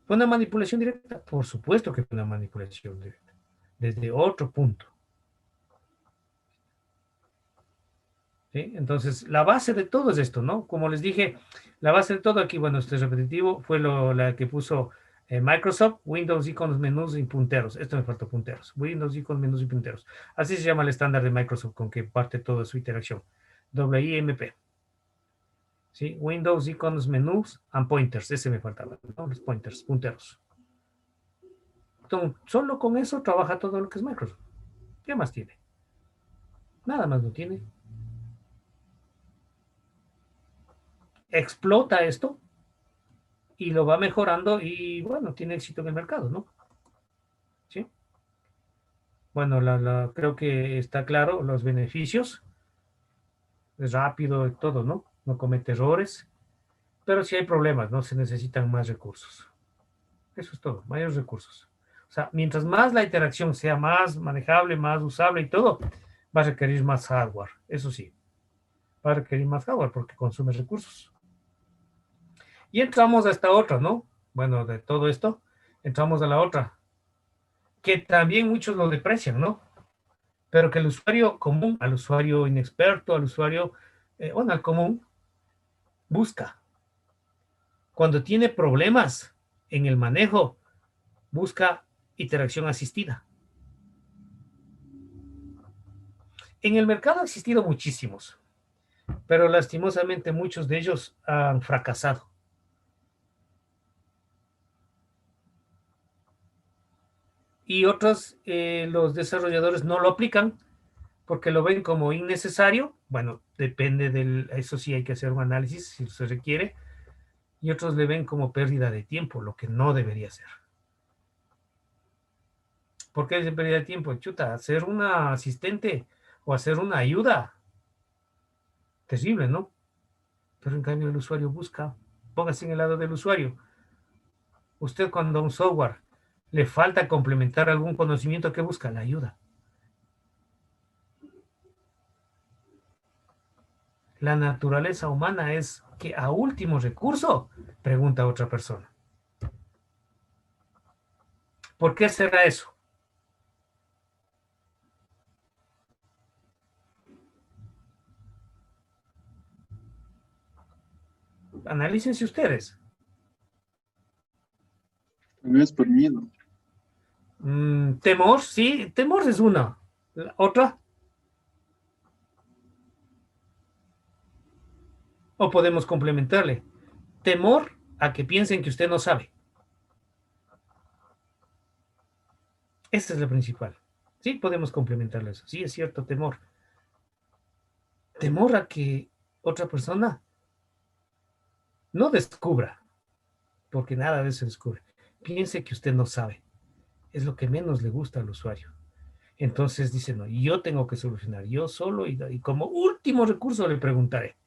¿fue una manipulación directa? Por supuesto que fue una manipulación directa, desde otro punto. ¿Sí? Entonces, la base de todo es esto, ¿no? Como les dije, la base de todo aquí, bueno, este es repetitivo, fue la que puso Microsoft, Windows, iconos, menús y punteros. Esto me faltó punteros. Windows, iconos, menús y punteros. Así se llama el estándar de Microsoft con que parte toda su interacción. WIMP. ¿Sí? Windows, iconos, menús and pointers. Ese me faltaba, ¿no? Los pointers, punteros. Entonces, solo con eso trabaja todo lo que es Microsoft. ¿Qué más tiene? Nada más no tiene. Explota esto y lo va mejorando y bueno, tiene éxito en el mercado, ¿no? ¿Sí? Bueno, creo que está claro los beneficios. Es rápido y todo, ¿no? No comete errores, pero sí hay problemas, ¿no? Se necesitan más recursos. Eso es todo, mayores recursos. O sea, mientras más la interacción sea más manejable, más usable y todo, va a requerir más hardware. Eso sí, va a requerir más hardware porque consume recursos. Y entramos a esta otra, ¿no? Bueno, de todo esto, entramos a la otra, que también muchos lo deprecian, ¿no? Pero que el usuario común, al usuario inexperto, al usuario, bueno, al común, busca. Cuando tiene problemas en el manejo, busca interacción asistida. En el mercado ha existido muchísimos, pero lastimosamente muchos de ellos han fracasado. Y otros, los desarrolladores no lo aplican porque lo ven como innecesario. Bueno, depende eso sí hay que hacer un análisis si se requiere. Y otros le ven como pérdida de tiempo, lo que no debería ser. ¿Por qué dice pérdida de tiempo? Chuta, hacer una asistente o hacer una ayuda. Terrible, ¿no? Pero en cambio el usuario busca. Póngase en el lado del usuario. Usted cuando a un software le falta complementar algún conocimiento, ¿qué busca? La ayuda. La naturaleza humana es que a último recurso pregunta a otra persona. ¿Por qué será eso? Analícense ustedes. Tal vez por miedo. Temor, sí, temor es una. ¿Otra? O podemos complementarle. Temor a que piensen que usted no sabe. Esta es la principal. Sí, podemos complementarle eso. Sí, es cierto, temor. Temor a que otra persona no descubra, porque nada de eso descubre. Piense que usted no sabe. Es lo que menos le gusta al usuario. Entonces dice, no, yo tengo que solucionar yo solo y como último recurso le preguntaré.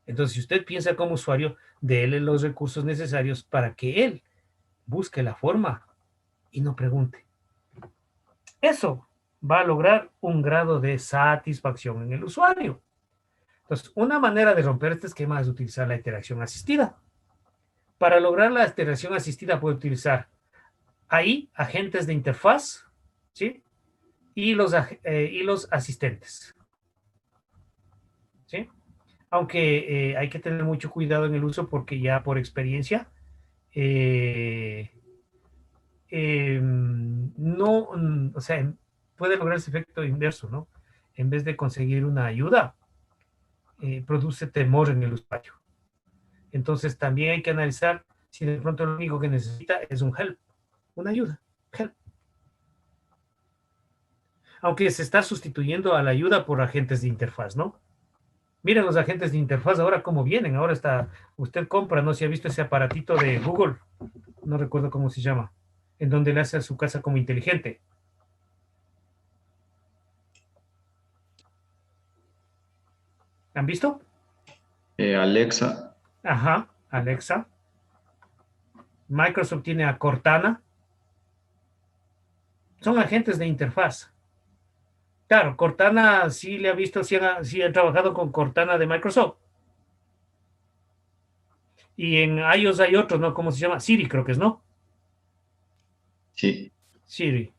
Entonces, si usted piensa como usuario, déle los recursos necesarios para que él busque la forma y no pregunte. Eso va a lograr un grado de satisfacción en el usuario. Entonces, una manera de romper este esquema es utilizar la interacción asistida. Para lograr la interacción asistida puede utilizar ahí agentes de interfaz, ¿sí? Y los asistentes, ¿sí? Aunque hay que tener mucho cuidado en el uso porque ya por experiencia no, o sea, puede lograr ese efecto inverso, ¿no? En vez de conseguir una ayuda, produce temor en el usuario. Entonces también hay que analizar si de pronto lo único que necesita es un help, una ayuda, help. Aunque se está sustituyendo a la ayuda por agentes de interfaz, ¿no? Miren los agentes de interfaz ahora cómo vienen. Ahora está, usted compra, no sé si ha visto ese aparatito de Google, no recuerdo cómo se llama, en donde le hace a su casa como inteligente. ¿Han visto? Alexa, Ajá, Alexa. Microsoft tiene a Cortana. Son agentes de interfaz. Claro, Cortana sí le ha visto, sí ha trabajado con Cortana de Microsoft. Y en iOS hay otro, ¿no? ¿Cómo se llama? Siri, creo que es, ¿no? sí. Siri.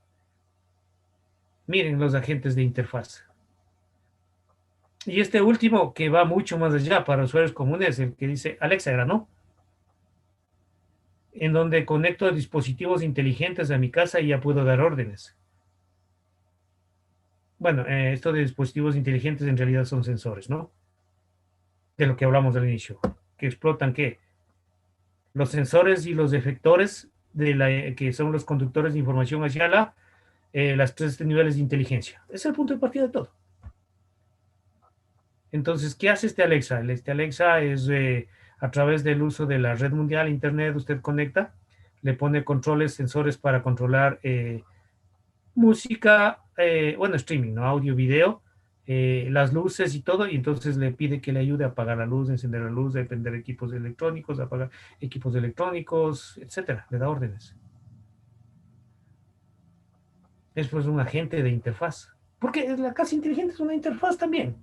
Miren los agentes de interfaz. Y este último, que va mucho más allá para usuarios comunes, el que dice Alexa, era, ¿no? En donde conecto dispositivos inteligentes a mi casa y ya puedo dar órdenes. Bueno, esto de dispositivos inteligentes en realidad son sensores, ¿no? De lo que hablamos al inicio. Que explotan, ¿qué? Los sensores y los efectores, que son los conductores de información hacia las tres niveles de inteligencia. Es el punto de partida de todo. Entonces, ¿qué hace este Alexa? Este Alexa es a través del uso de la red mundial, Internet, usted conecta, le pone controles, sensores para controlar música, bueno, streaming, ¿no? Audio, video, las luces y todo, y entonces le pide que le ayude a apagar la luz, encender la luz, a prender equipos electrónicos, apagar equipos electrónicos, etcétera. Le da órdenes. Es pues un agente de interfaz. Porque la casa inteligente es una interfaz también.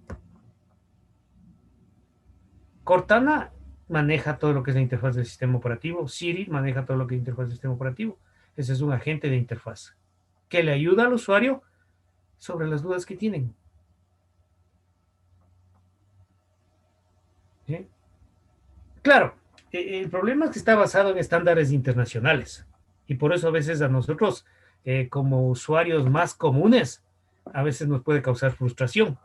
Cortana maneja todo lo que es la interfaz del sistema operativo. Siri maneja todo lo que es la interfaz del sistema operativo. Ese es un agente de interfaz que le ayuda al usuario sobre las dudas que tienen. ¿Sí? Claro, el problema es que está basado en estándares internacionales y por eso a veces a nosotros, como usuarios más comunes, a veces nos puede causar frustración,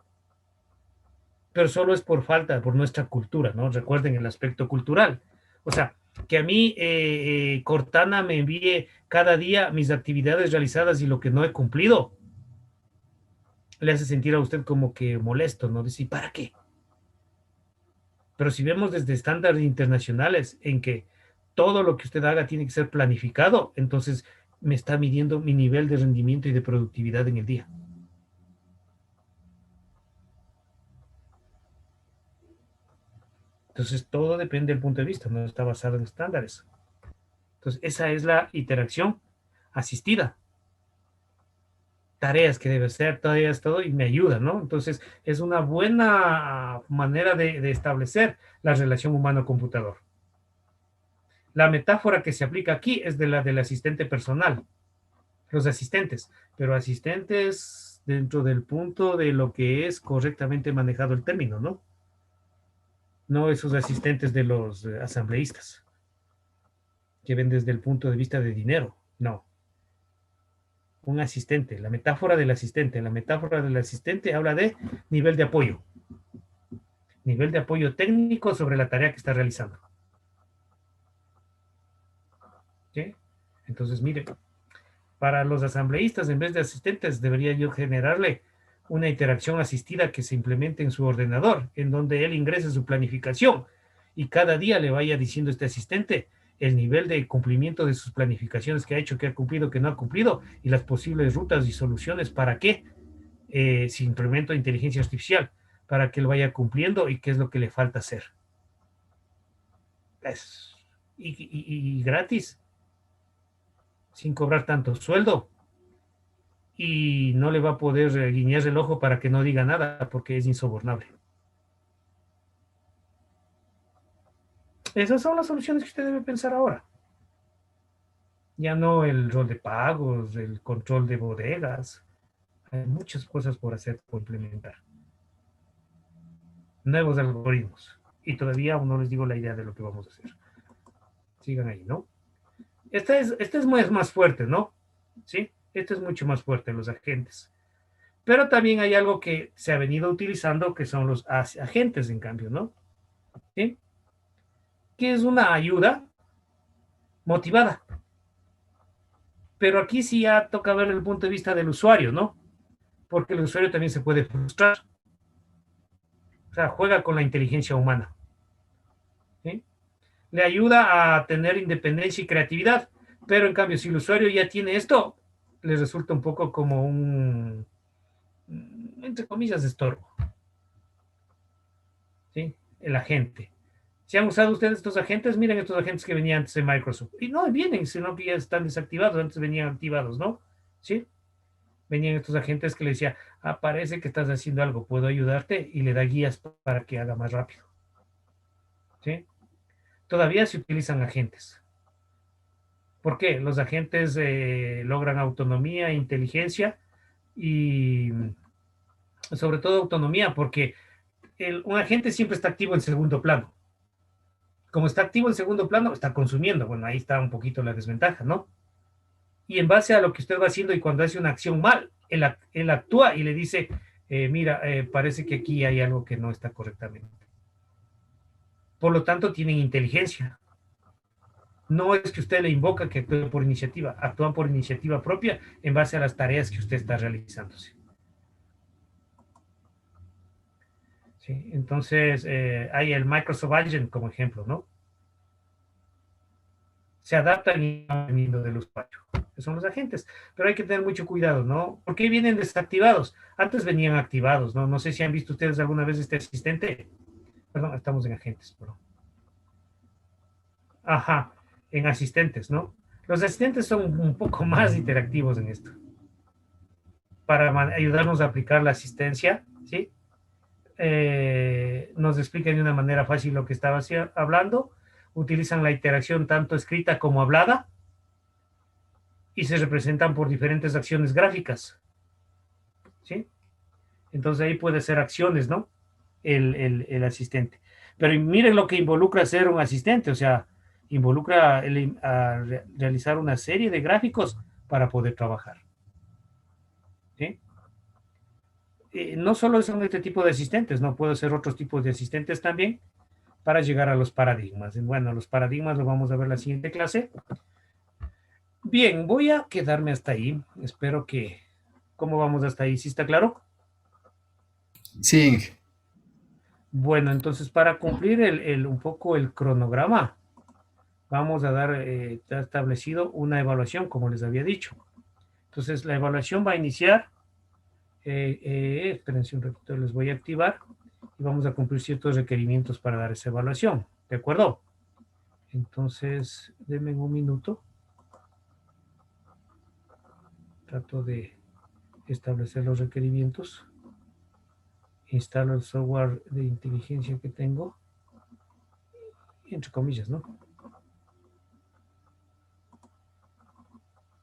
pero solo es por falta, por nuestra cultura, ¿no? Recuerden el aspecto cultural. O sea, que a mí Cortana me envíe cada día mis actividades realizadas y lo que no he cumplido, le hace sentir a usted como que molesto, ¿no? Dice, ¿para qué? Pero si vemos desde estándares internacionales en que todo lo que usted haga tiene que ser planificado, entonces me está midiendo mi nivel de rendimiento y de productividad en el día. Entonces, todo depende del punto de vista, no está basado en estándares. Entonces, esa es la interacción asistida. Tareas que debe ser, tareas, todo, y me ayuda, ¿no? Entonces, es una buena manera de establecer la relación humano-computador. La metáfora que se aplica aquí es de la del asistente personal, los asistentes, pero asistentes dentro del punto de lo que es correctamente manejado el término, ¿no? No esos asistentes de los asambleístas, que ven desde el punto de vista de dinero, no. Un asistente, la metáfora del asistente habla de nivel de apoyo técnico sobre la tarea que está realizando. ¿Sí? Entonces, mire, para los asambleístas, en vez de asistentes, debería yo generarle una interacción asistida que se implemente en su ordenador, en donde él ingrese su planificación y cada día le vaya diciendo a este asistente el nivel de cumplimiento de sus planificaciones que ha hecho, que ha cumplido, que no ha cumplido, y las posibles rutas y soluciones para que se implemente inteligencia artificial, para que él vaya cumpliendo y qué es lo que le falta hacer. Es, y gratis, sin cobrar tanto sueldo, y no le va a poder guiñar el ojo para que no diga nada, porque es insobornable. Esas son las soluciones que usted debe pensar ahora. Ya no el rol de pagos, el control de bodegas. Hay muchas cosas por hacer, por implementar. Nuevos algoritmos. Y todavía aún no les digo la idea de lo que vamos a hacer. Sigan ahí, ¿no? Este es más fuerte, ¿no? ¿Sí? Este es mucho más fuerte, los agentes. Pero también hay algo que se ha venido utilizando, que son los agentes, en cambio, ¿no? ¿Sí? Que es una ayuda motivada. Pero aquí sí ya toca ver el punto de vista del usuario, ¿no? Porque el usuario también se puede frustrar. O sea, juega con la inteligencia humana. ¿Sí? Le ayuda a tener independencia y creatividad. Pero en cambio, si el usuario ya tiene esto, le resulta un poco como un, entre comillas, estorbo. ¿Sí? El agente. Si han usado ustedes estos agentes, miren estos agentes que venían antes de Microsoft. Y no vienen, sino que ya están desactivados. Antes venían activados, ¿no? ¿Sí? Venían estos agentes que le decía, parece que estás haciendo algo, puedo ayudarte, y le da guías para que haga más rápido. ¿Sí? Todavía se utilizan agentes. ¿Por qué? Los agentes logran autonomía, inteligencia y sobre todo autonomía, porque un agente siempre está activo en segundo plano. Como está activo en segundo plano, está consumiendo. Bueno, ahí está un poquito la desventaja, ¿no? Y en base a lo que usted va haciendo y cuando hace una acción mal, él actúa y le dice, mira, parece que aquí hay algo que no está correctamente. Por lo tanto, tienen inteligencia. No es que usted le invoca que actúe por iniciativa, actúan por iniciativa propia en base a las tareas que usted está realizándose. ¿Sí? Entonces, hay el Microsoft Agent como ejemplo, ¿no? Se adaptan al del usuario. Son los agentes, pero hay que tener mucho cuidado, ¿no? ¿Por qué vienen desactivados? Antes venían activados, ¿no? No sé si han visto ustedes alguna vez este asistente. Perdón, estamos en agentes, perdón. Ajá, en asistentes, ¿no? Los asistentes son un poco más interactivos en esto. Para ayudarnos a aplicar la asistencia, ¿sí? Nos explican de una manera fácil lo que estaba hablando. Utilizan la interacción tanto escrita como hablada y se representan por diferentes acciones gráficas. ¿Sí? Entonces ahí puede ser acciones, ¿no? El asistente. Pero miren lo que involucra ser un asistente, o sea, involucra realizar una serie de gráficos para poder trabajar. ¿Sí? No solo son este tipo de asistentes, no puedo ser otros tipos de asistentes también para llegar a los paradigmas. Bueno, los paradigmas lo vamos a ver en la siguiente clase. Bien, voy a quedarme hasta ahí. Espero que... ¿Cómo vamos hasta ahí? ¿Sí está claro? Sí, Bueno, entonces para cumplir un poco el cronograma, vamos a dar, está establecido una evaluación, como les había dicho. Entonces, la evaluación va a iniciar. Espérense un ratito, les voy a activar y vamos a cumplir ciertos requerimientos para dar esa evaluación. ¿De acuerdo? Entonces, denme un minuto. Trato de establecer los requerimientos. Instalo el software de inteligencia que tengo. Entre comillas, ¿no?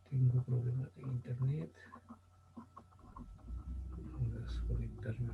Tengo problemas de internet. Vamos a conectarme.